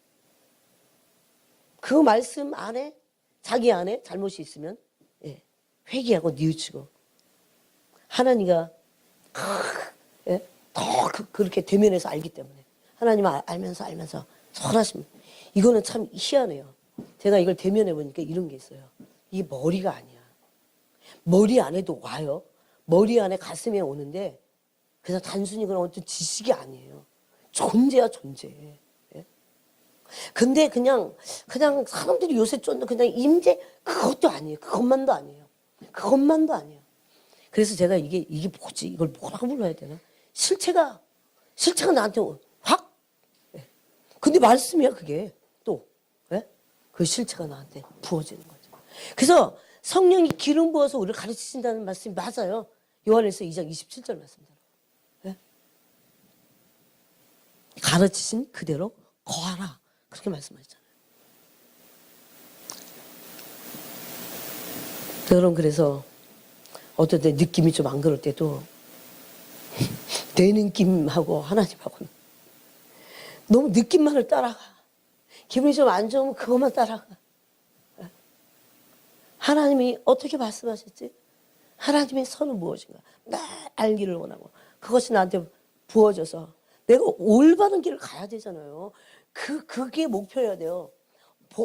그 말씀 안에 자기 안에 잘못이 있으면 회개하고 뉘우치고 하나님과 더 그렇게 대면해서 알기 때문에 하나님 알면서 선하십니다. 이거는 참 희한해요. 제가 이걸 대면해 보니까 이런 게 있어요. 이게 머리가 아니야. 머리 안에도 와요. 머리 안에 가슴에 오는데 그래서 단순히 그런 어떤 지식이 아니에요. 존재야 존재. 근데 그냥 사람들이 요새 쫓는 그냥 임재 그것도 아니에요. 그것만도 아니에요. 그것만도 아니에요. 그래서 제가 이게 뭐지? 이걸 뭐라고 불러야 되나? 실체가 나한테 확. 예. 근데 말씀이야 그게 또. 예? 그 실체가 나한테 부어지는 거죠. 그래서 성령이 기름 부어서 우리를 가르치신다는 말씀이 맞아요. 요한일서 2장 27절 말씀대로. 예? 가르치신 그대로 거하라. 그렇게 말씀하셨잖아요. 여러분 그래서 어떤 때 느낌이 좀 안 그럴 때도 내 느낌하고 하나님하고는 너무 느낌만을 따라가. 기분이 좀 안 좋으면 그것만 따라가. 하나님이 어떻게 말씀하셨지? 하나님의 선은 무엇인가? 날 알기를 원하고 그것이 나한테 부어져서 내가 올바른 길을 가야 되잖아요. 그게 목표여야 돼요.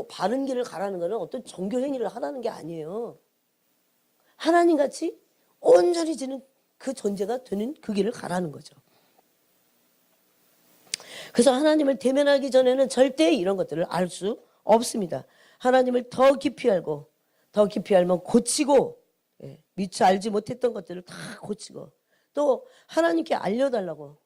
바른 길을 가라는 거는 어떤 종교 행위를 하라는 게 아니에요. 하나님 같이 온전히 지는 그 존재가 되는 그 길을 가라는 거죠. 그래서 하나님을 대면하기 전에는 절대 이런 것들을 알 수 없습니다. 하나님을 더 깊이 알고 더 깊이 알면 고치고 미처 알지 못했던 것들을 다 고치고 또 하나님께 알려달라고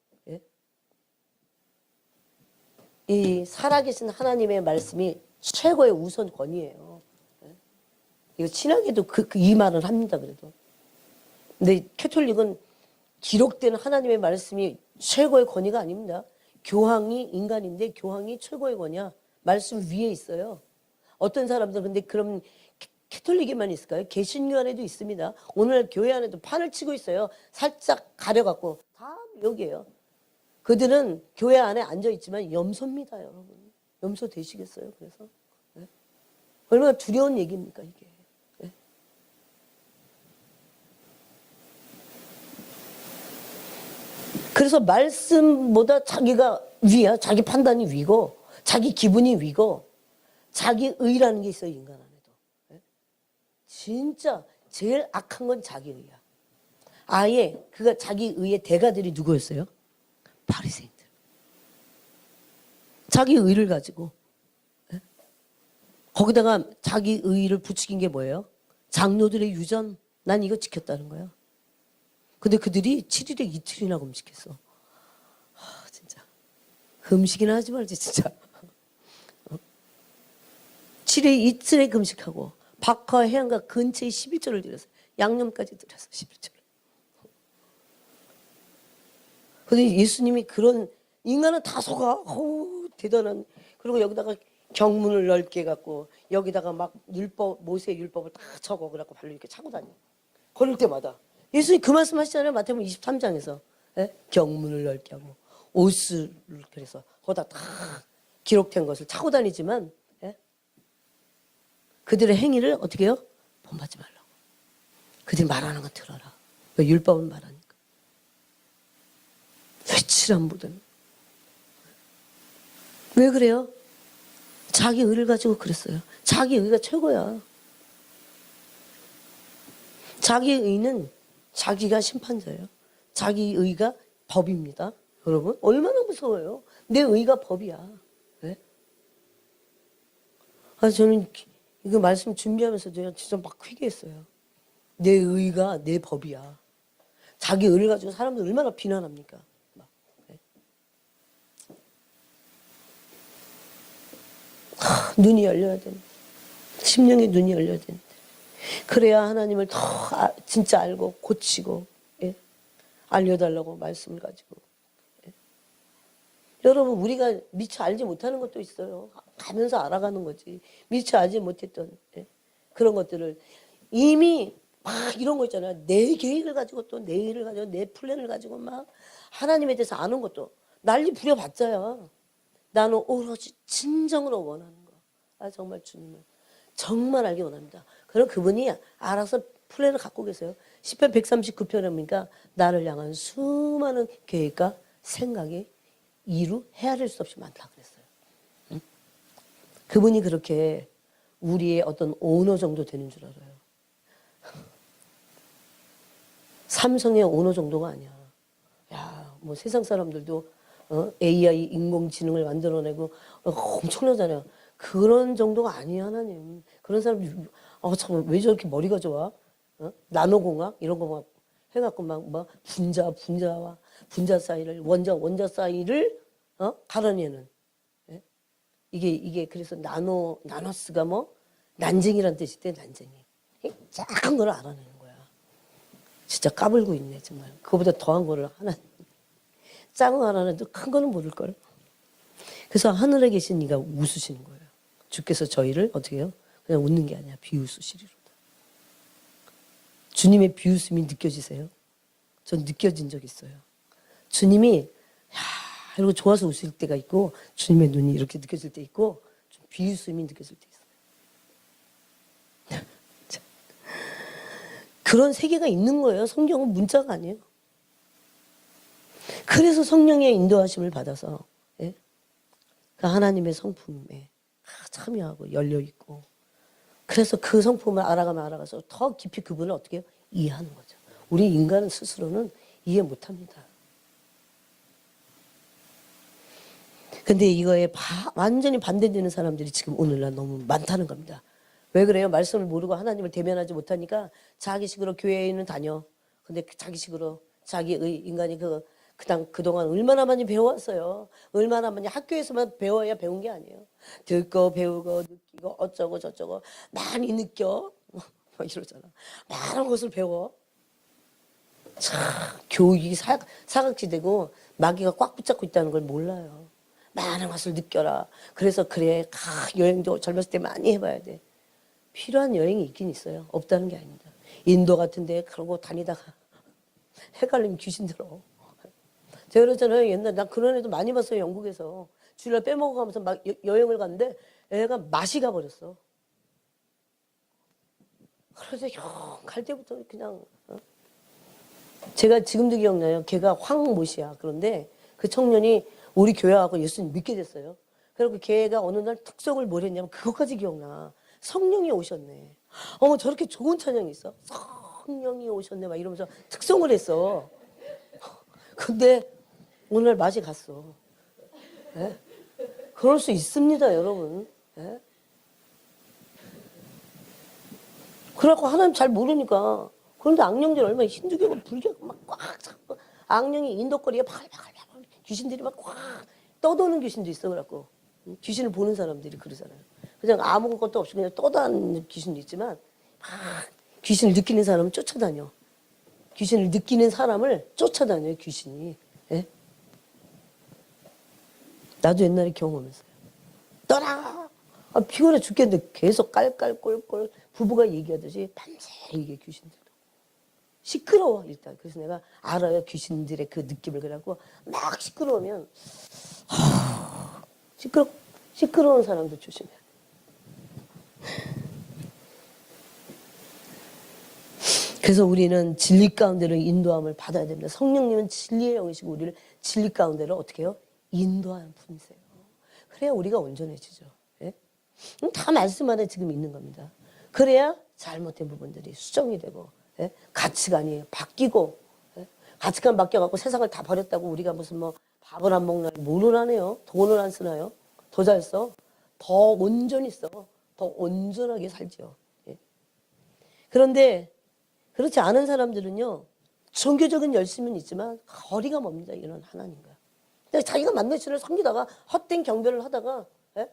이 살아계신 하나님의 말씀이 최고의 우선권이에요. 이거 신학에도 이 말을 합니다. 그래도. 근데 캐톨릭은 기록된 하나님의 말씀이 최고의 권위가 아닙니다. 교황이 인간인데 교황이 최고의 권위야. 말씀 위에 있어요. 어떤 사람들 근데 그럼 캐톨릭에만 있을까요? 개신교 안에도 있습니다. 오늘 교회 안에도 판을 치고 있어요. 살짝 가려갖고 다 여기에요. 그들은 교회 안에 앉아있지만 염소입니다. 여러분. 염소 되시겠어요? 그래서 네? 얼마나 두려운 얘기입니까 이게. 네? 그래서 말씀보다 자기가 위야. 자기 판단이 위고 자기 기분이 위고 자기 의라는 게 있어요. 인간 안에도. 네? 진짜 제일 악한 건 자기 의야. 아예 그가 자기 의의 대가들이 누구였어요? 바리새인들. 자기 의를 가지고 네? 거기다가 자기 의를 부추긴 게 뭐예요? 장로들의 유전. 난 이거 지켰다는 거야. 근데 그들이 7일에 이틀이나 금식했어. 진짜 금식이나 하지 말지 진짜. 7일 이틀에 금식하고 박하 해안가 근처에 11조를 드렸어. 양념까지 드렸어. 11조를. 근데 예수님이 그런 인간은 다 속아. 대단한. 그리고 여기다가 경문을 넓게 갖고 여기다가 막 모세의 율법을 다 적어 그래갖고 발로 이렇게 차고 다녀. 걸을 때마다. 예수님 그 말씀 하시잖아요. 마태복음 23장에서. 예? 경문을 넓게 하고 옷을 그래서 거기다 다 기록된 것을 차고 다니지만 예? 그들의 행위를 어떻게 해요? 본받지 말라고. 그들이 말하는 건 들어라. 왜 율법은 말하니까. 회칠한 모든. 왜 그래요? 자기 의를 가지고 그랬어요. 자기 의가 최고야. 자기 의는 자기가 심판자예요. 자기 의가 법입니다. 여러분 얼마나 무서워요. 내 의가 법이야. 네? 저는 이거 말씀 준비하면서 제가 진짜 막 회개했어요. 내 의가 내 법이야. 자기 의를 가지고 사람들 얼마나 비난합니까? 막, 네? 눈이 열려야 되는데 심령의 눈이 열려야 되는데 그래야 하나님을 더 진짜 알고 고치고 예? 알려달라고 말씀을 가지고 예? 여러분 우리가 미처 알지 못하는 것도 있어요. 가면서 알아가는 거지. 미처 알지 못했던 예? 그런 것들을 이미 막 이런 거 있잖아요. 내 계획을 가지고 또 내 일을 가지고 내 플랜을 가지고 막 하나님에 대해서 아는 것도 난리 부려봤자야. 나는 오로지 진정으로 원하는 거. 정말 주님을 정말 알기 원합니다. 그럼 그분이 알아서 플랜을 갖고 계세요. 시편 139편에 보니까 나를 향한 수많은 계획과 생각이 이루 헤아릴 수 없이 많다 그랬어요. 응? 그분이 그렇게 우리의 어떤 오너 정도 되는 줄 알아요. 삼성의 오너 정도가 아니야. 야, 뭐 세상 사람들도 AI 인공지능을 만들어내고 엄청나잖아요. 그런 정도가 아니에요, 하나님. 그런 사람 참 왜 저렇게 머리가 좋아? 나노공학 이런 거 막 해갖고 막 분자와 분자 사이를 원자 사이를 가려내는. 예? 이게 그래서 나노스가 뭐 난쟁이란 뜻이 돼, 난쟁이. 작은 걸 알아내는 거야. 진짜 까불고 있네, 정말. 그거보다 더한 거를 하나, 작은 거 알아내도 큰 거는 모를걸. 그래서 하늘에 계신 이가 웃으시는 거예요. 주께서 저희를 어떻게 해요? 그냥 웃는 게 아니야. 비웃으시리로다. 주님의 비웃음이 느껴지세요? 전 느껴진 적 있어요. 주님이 이러고 좋아서 웃을 때가 있고 주님의 눈이 이렇게 느껴질 때 있고 좀 비웃음이 느껴질 때 있어요. 그런 세계가 있는 거예요. 성경은 문자가 아니에요. 그래서 성령의 인도하심을 받아서 예? 그 하나님의 성품에 참여하고 열려있고 그래서 그 성품을 알아가서 더 깊이 그분을 어떻게 해요? 이해하는 거죠. 우리 인간은 스스로는 이해 못합니다. 근데 이거에 완전히 반대되는 사람들이 지금 오늘날 너무 많다는 겁니다. 왜 그래요? 말씀을 모르고 하나님을 대면하지 못하니까 자기식으로 교회에는 다녀. 근데 자기식으로 자기의 인간이 그동안 얼마나 많이 배워왔어요. 얼마나 많이 학교에서만 배워야 배운 게 아니에요. 듣고 배우고 느끼고 어쩌고 저쩌고 많이 느껴. 막 이러잖아. 많은 것을 배워. 참 교육이 사각지대고 마귀가 꽉 붙잡고 있다는 걸 몰라요. 많은 것을 느껴라. 그래서 그래 여행도 젊었을 때 많이 해봐야 돼. 필요한 여행이 있긴 있어요. 없다는 게 아닙니다. 인도 같은 데 그러고 다니다가 헷갈리면 귀신 들어. 제가 그러잖아요. 옛날에 난 그런 애도 많이 봤어요. 영국에서. 주일날 빼먹어가면서 막 여행을 갔는데 애가 맛이 가버렸어. 그래서 갈 때부터 그냥 제가 지금도 기억나요. 걔가 황모씨야. 그런데 그 청년이 우리 교회하고 예수님 믿게 됐어요. 그리고 걔가 어느 날 특성을 뭘 했냐면 그것까지 기억나. 성령이 오셨네. 어머 저렇게 좋은 찬양이 있어. 성령이 오셨네 막 이러면서 특성을 했어. 근데 오늘 맛이 갔어. 네? 그럴 수 있습니다, 여러분. 네? 그래갖고 하나님 잘 모르니까. 그런데 악령들이 얼마나 힌두교고 불교고 막 꽉 잡고 악령이 인도거리에 바글바글 귀신들이 막 꽉 떠도는 귀신도 있어. 그래갖고 귀신을 보는 사람들이 그러잖아요. 그냥 아무것도 없이 그냥 떠다니는 귀신도 있지만 막 귀신을 느끼는 사람은 쫓아다녀. 귀신을 느끼는 사람을 쫓아다녀요, 귀신이. 예? 나도 옛날에 경험했어요. 떠나! 피곤해 죽겠는데 계속 깔깔꼴꼴 부부가 얘기하듯이 밤새 얘기해, 귀신들도. 시끄러워, 일단. 그래서 내가 알아요, 귀신들의 그 느낌을. 그래갖고 막 시끄러우면, 시끄러운 사람도 조심해. 그래서 우리는 진리 가운데로 인도함을 받아야 됩니다. 성령님은 진리의 영이시고 우리를 진리 가운데로 어떻게 해요? 인도하는 분이세요. 그래야 우리가 온전해지죠. 예? 다 말씀 안에 지금 있는 겁니다. 그래야 잘못된 부분들이 수정이 되고 예? 가치관이 바뀌고 예? 가치관 바뀌어갖고 세상을 다 버렸다고 우리가 무슨 뭐 밥을 안 먹나 뭐를 안 해요? 돈을 안 쓰나요? 더 잘 써? 더 온전히 써? 더 온전하게 살죠. 예? 그런데 그렇지 않은 사람들은요. 종교적인 열심은 있지만 거리가 멉니다. 이런 하나님과. 자기가 만난 신을 섬기다가 헛된 경배를 하다가 예?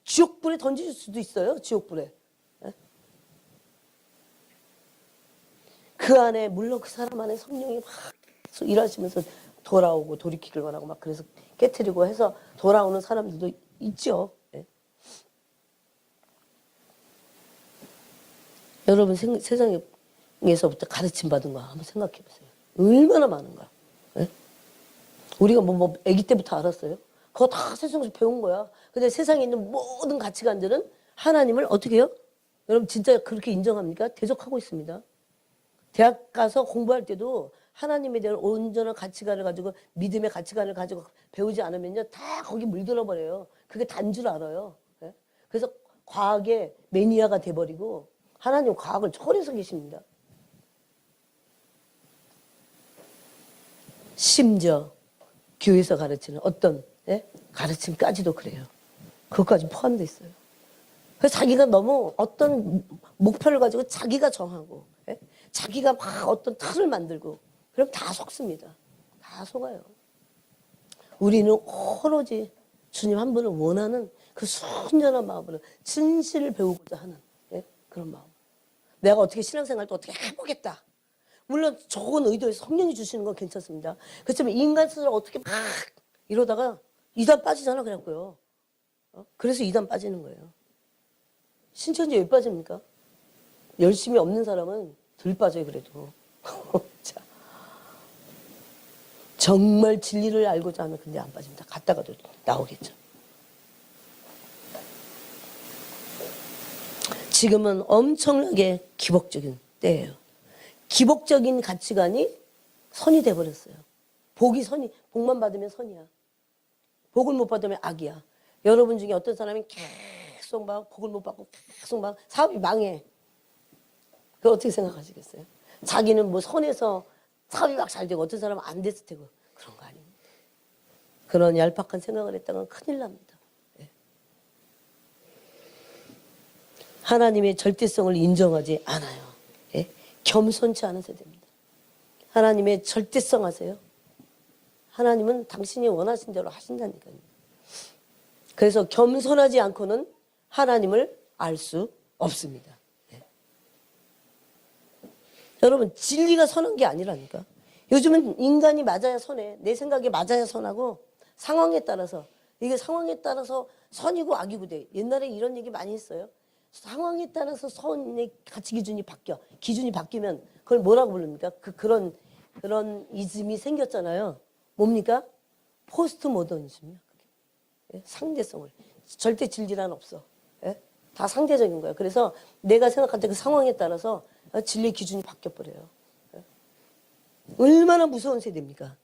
지옥불에 던질 수도 있어요. 지옥불에. 예? 그 안에 물론 그 사람 안에 성령이 막 일하시면서 돌아오고 돌이키길 원하고 막 그래서 깨트리고 해서 돌아오는 사람들도 있죠. 예? 여러분 세상에서부터 가르침 받은 거 한번 생각해 보세요. 얼마나 많은가. 예? 우리가 뭐 아기 때부터 알았어요. 그거 다 세상에서 배운 거야. 근데 세상에 있는 모든 가치관들은 하나님을 어떻게 해요? 여러분 진짜 그렇게 인정합니까? 대적하고 있습니다. 대학 가서 공부할 때도 하나님에 대한 온전한 가치관을 가지고 믿음의 가치관을 가지고 배우지 않으면요 다 거기 물들어 버려요. 그게 단 줄 알아요. 예? 그래서 과학의 매니아가 돼버리고 하나님 과학을 초월해서 계십니다. 심지어 교회에서 가르치는 어떤 가르침까지도 그래요. 그것까지 포함되어 있어요. 그래서 자기가 너무 어떤 목표를 가지고 자기가 정하고 자기가 막 어떤 틀을 만들고 그럼 다 속습니다. 다 속아요. 우리는 오로지 주님 한 분을 원하는 그 순전한 마음으로 진실을 배우고자 하는 그런 마음. 내가 어떻게 신앙생활도 어떻게 해보겠다. 물론 좋은 의도에서 성령이 주시는 건 괜찮습니다. 그렇지만 인간 스스로 어떻게 막 이러다가 이단 빠지잖아 그래갖고요. 그래서 이단 빠지는 거예요. 신천지 왜 빠집니까? 열심히 없는 사람은 덜 빠져요 그래도. 자, 정말 진리를 알고자 하면 근데 안 빠집니다. 갔다가도 나오겠죠. 지금은 엄청나게 기복적인 때예요. 기복적인 가치관이 선이 돼버렸어요. 복만 받으면 선이야. 복을 못 받으면 악이야. 여러분 중에 어떤 사람이 계속 막 복을 못 받고 계속 막 사업이 망해. 그거 어떻게 생각하시겠어요? 자기는 뭐 선에서 사업이 막 잘 되고 어떤 사람은 안 됐을 테고 그런 거 아닙니다. 그런 얄팍한 생각을 했다간 큰일 납니다. 하나님의 절대성을 인정하지 않아요. 겸손치 않은 세대입니다. 하나님의 절대성 아세요? 하나님은 당신이 원하신 대로 하신다니까요. 그래서 겸손하지 않고는 하나님을 알 수 없습니다. 여러분 진리가 선한 게 아니라니까. 요즘은 인간이 맞아야 선해. 내 생각에 맞아야 선하고 상황에 따라서 이게 상황에 따라서 선이고 악이고 돼. 옛날에 이런 얘기 많이 했어요. 상황에 따라서 선의 가치 기준이 바뀌어. 기준이 바뀌면 그걸 뭐라고 부릅니까? 그런 이즘이 생겼잖아요. 뭡니까? 포스트 모더니즘이야. 상대성을. 절대 진리란 없어. 다 상대적인 거예요. 그래서 내가 생각할 때 그 상황에 따라서 진리의 기준이 바뀌어버려요. 얼마나 무서운 세대입니까?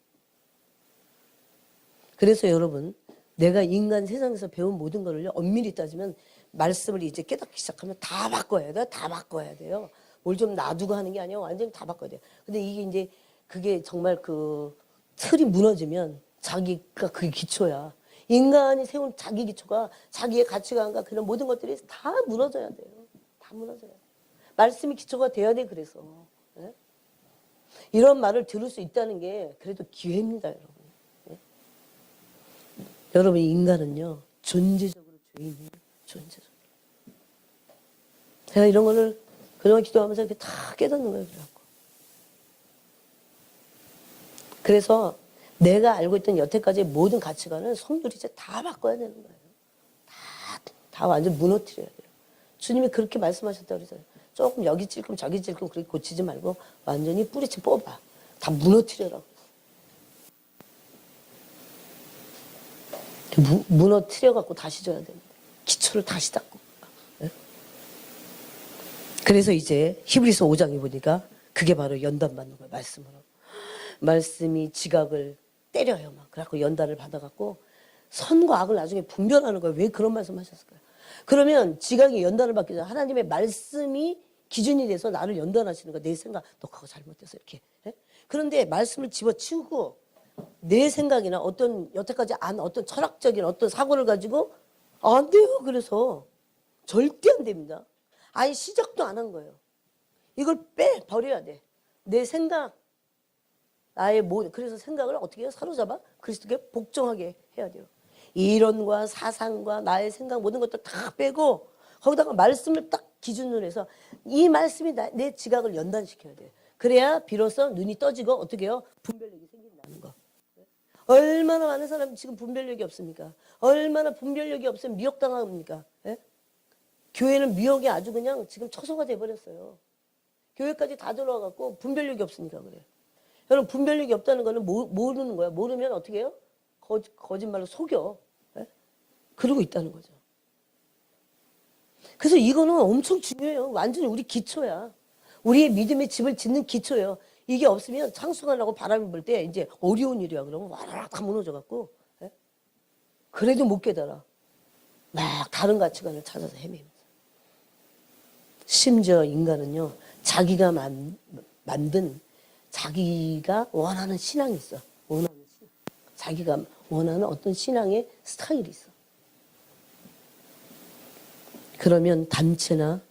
그래서 여러분 내가 인간 세상에서 배운 모든 거를요 엄밀히 따지면 말씀을 이제 깨닫기 시작하면 다 바꿔야 돼요. 다 바꿔야 돼요. 뭘 좀 놔두고 하는 게 아니라 완전히 다 바꿔야 돼요. 근데 이게 이제 그게 정말 그 틀이 무너지면 자기가 그게 기초야. 인간이 세운 자기 기초가 자기의 가치관과 그런 모든 것들이 다 무너져야 돼요. 다 무너져요. 말씀이 기초가 돼야 돼 그래서. 네? 이런 말을 들을 수 있다는 게 그래도 기회입니다 여러분. 네? 여러분 인간은요 존재적으로 죄인이에요. 존재적으로. 제가 이런 거를 그동안 기도하면서 이렇게 다 깨닫는 거예요. 그래갖고. 그래서 내가 알고 있던 여태까지의 모든 가치관을 성도들이 이제 다 바꿔야 되는 거예요. 다 완전 무너뜨려야 돼요. 주님이 그렇게 말씀하셨다고 그러잖아요. 조금 여기 찔끔 저기 찔끔 그렇게 고치지 말고 완전히 뿌리채 뽑아. 다 무너뜨려라고. 무너뜨려갖고 다시 줘야 됩니다. 기초를 다시 닦고. 네? 그래서 이제 히브리서 5장에 보니까 그게 바로 연단받는 거예요. 말씀으로. 말씀이 지각을 때려요. 막. 그래갖고 연단을 받아갖고 선과 악을 나중에 분별하는 거예요. 왜 그런 말씀 하셨을까요? 그러면 지각이 연단을 받기 전에 하나님의 말씀이 기준이 돼서 나를 연단하시는 거야. 내 생각, 너 그거 잘못됐어. 이렇게. 예? 그런데 말씀을 집어치우고 내 생각이나 어떤 여태까지 안 어떤 철학적인 어떤 사고를 가지고 안 돼요. 그래서 절대 안 됩니다. 아예 시작도 안 한 거예요. 이걸 버려야 돼. 내 생각, 나의 그래서 생각을 어떻게 해요? 사로잡아 그리스도께 복종하게 해야 돼요. 이론과 사상과 나의 생각 모든 것들 다 빼고 거기다가 말씀을 딱 기준으로 해서 이 말씀이 내 지각을 연단시켜야 돼요. 그래야 비로소 눈이 떠지고 어떻게 해요? 분별력이 생긴다는 거. 얼마나 많은 사람이 지금 분별력이 없습니까? 얼마나 분별력이 없으면 미혹당합니까? 예? 교회는 미혹이 아주 그냥 지금 처소가 돼버렸어요. 교회까지 다 들어와갖고 분별력이 없으니까 그래요. 여러분 분별력이 없다는 거는 모르는 거야. 모르면 어떻게 해요? 거짓말로 속여. 예? 그러고 있다는 거죠. 그래서 이거는 엄청 중요해요. 완전히 우리 기초야. 우리의 믿음의 집을 짓는 기초예요. 이게 없으면 창수하려고 바람이 불 때 이제 어려운 일이야. 그러면 와라락 다 무너져갖고 예? 그래도 못 깨달아. 막 다른 가치관을 찾아서 헤매면서. 심지어 인간은요. 자기가 만든 자기가 원하는 신앙이 있어. 원하는 신앙. 자기가 원하는 어떤 신앙의 스타일이 있어. 그러면 단체나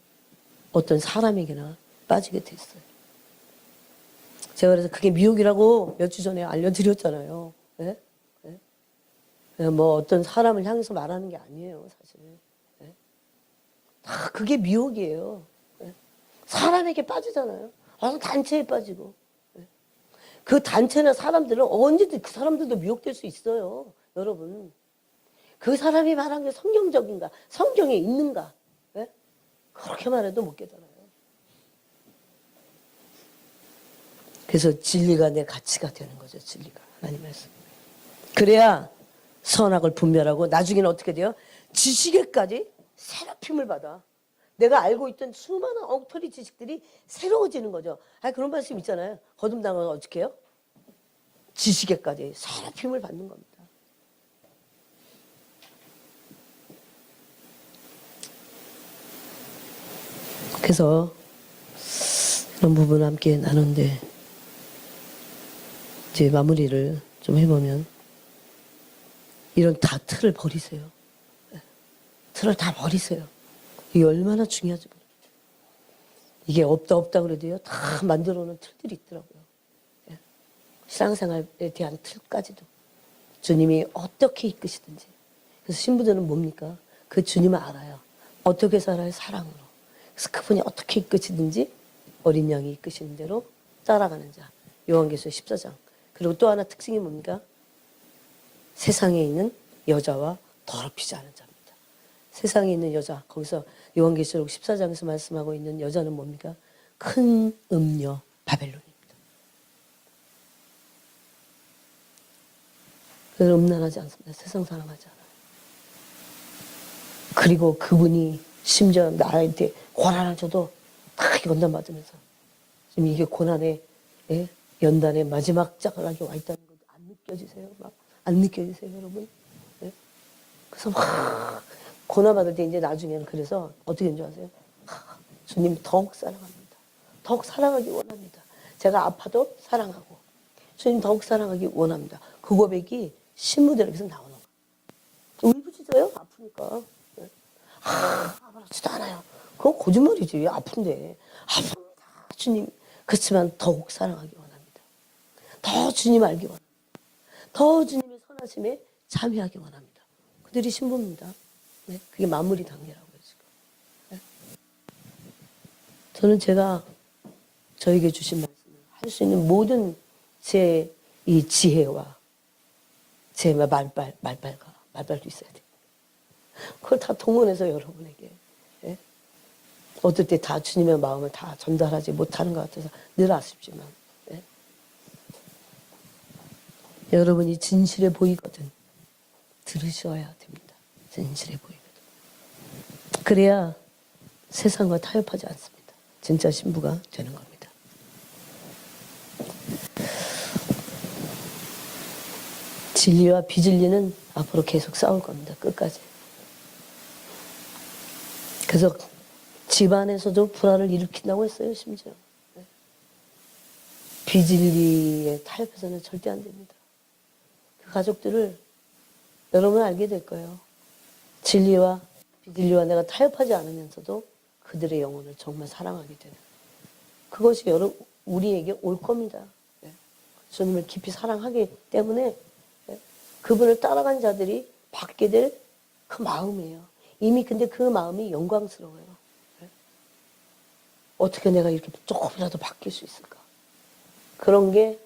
어떤 사람에게나 빠지게 됐어요. 제가 그래서 그게 미혹이라고 몇 주 전에 알려드렸잖아요. 예? 예? 뭐 어떤 사람을 향해서 말하는 게 아니에요, 사실. 예? 다 그게 미혹이에요. 예? 사람에게 빠지잖아요. 와서 단체에 빠지고. 예? 그 단체나 사람들은 언제든 그 사람들도 미혹될 수 있어요, 여러분. 그 사람이 말한 게 성경적인가, 성경에 있는가. 예? 그렇게 말해도 못 깨달아요. 그래서 진리가 내 가치가 되는 거죠, 진리가. 하나님 말씀. 그래야 선악을 분별하고 나중에는 어떻게 돼요? 지식에까지 새롭힘을 받아. 내가 알고 있던 수많은 엉터리 지식들이 새로워지는 거죠. 아, 그런 말씀 있잖아요. 거듭나면 어떻게 해요? 지식에까지 새롭힘을 받는 겁니다. 그래서 이런 부분을 함께 나누는데 이제 마무리를 좀 해보면 이런 다 틀을 버리세요. 틀을 다 버리세요. 이게 얼마나 중요하지 모르겠어요. 이게 없다 그래도요. 다 만들어 놓은 틀들이 있더라고요. 예. 신앙생활에 대한 틀까지도. 주님이 어떻게 이끄시든지. 그래서 신부들은 뭡니까? 그 주님을 알아요. 어떻게 살아요? 사랑으로. 그래서 그분이 어떻게 이끄시든지 어린 양이 이끄시는 대로 따라가는 자. 요한계시록 14장. 그리고 또 하나 특징이 뭡니까? 세상에 있는 여자와 더럽히지 않은 자입니다. 세상에 있는 여자, 거기서 요한계시록 14장에서 말씀하고 있는 여자는 뭡니까? 큰 음녀 바벨론입니다. 그래서 음란하지 않습니다. 세상 사랑하지 않아요. 그리고 그분이 심지어 나한테 고난을 줘도 다 연단받으면서 지금 이게 고난의 연단의 마지막 자락에 와 있다는 거 안 느껴지세요? 막 안 느껴지세요, 여러분? 네? 그래서 막 고난받을 때 이제 나중에는 그래서 어떻게 된 줄 아세요? 주님 더욱 사랑합니다. 더욱 사랑하기 원합니다. 제가 아파도 사랑하고 주님 더욱 사랑하기 원합니다. 그 고백이 신무들에게서 나오는 거예요. 울부짖어요, 아프니까. 네? 아무렇지도 않아요. 그건 거짓말이지. 아픈데. 아픕니다, 주님. 그렇지만 더욱 사랑하기 원합니다. 더 주님 알기 원합니다. 더 주님의 선하심에 참여하기 원합니다. 그들이 신부입니다. 네? 그게 마무리 단계라고요, 지금. 네? 저는 제가 저에게 주신 말씀을 할 수 있는 모든 제 이 지혜와 제 말발도 있어야 돼요. 그걸 다 동원해서 여러분에게. 네? 어떨 때 다 주님의 마음을 다 전달하지 못하는 것 같아서 늘 아쉽지만. 네? 여러분이 진실해 보이거든. 들으셔야 됩니다. 진실해 보이거든. 그래야 세상과 타협하지 않습니다. 진짜 신부가 되는 겁니다. 진리와 비진리는 앞으로 계속 싸울 겁니다. 끝까지. 그래서 집안에서도 불화를 일으킨다고 했어요, 심지어. 네. 비진리에 타협해서는 절대 안 됩니다. 그 가족들을 여러분 알게 될 거예요. 진리와 비진리와 내가 타협하지 않으면서도 그들의 영혼을 정말 사랑하게 되는 그것이 우리에게 올 겁니다. 네. 주님을 깊이 사랑하기 때문에 네. 그분을 따라간 자들이 받게 될 그 마음이에요. 이미 근데 그 마음이 영광스러워요. 네. 어떻게 내가 이렇게 조금이라도 바뀔 수 있을까? 그런 게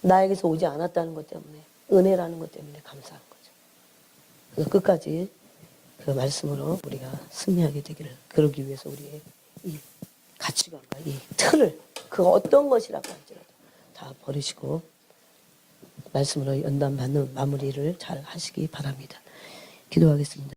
나에게서 오지 않았다는 것 때문에 은혜라는 것 때문에 감사한 거죠. 그래서 끝까지 그 말씀으로 우리가 승리하게 되기를 그러기 위해서 우리의 이 가치관과 이 틀을 그 어떤 것이라고 할지라도 다 버리시고 말씀으로 연단 받는 마무리를 잘 하시기 바랍니다. 기도하겠습니다.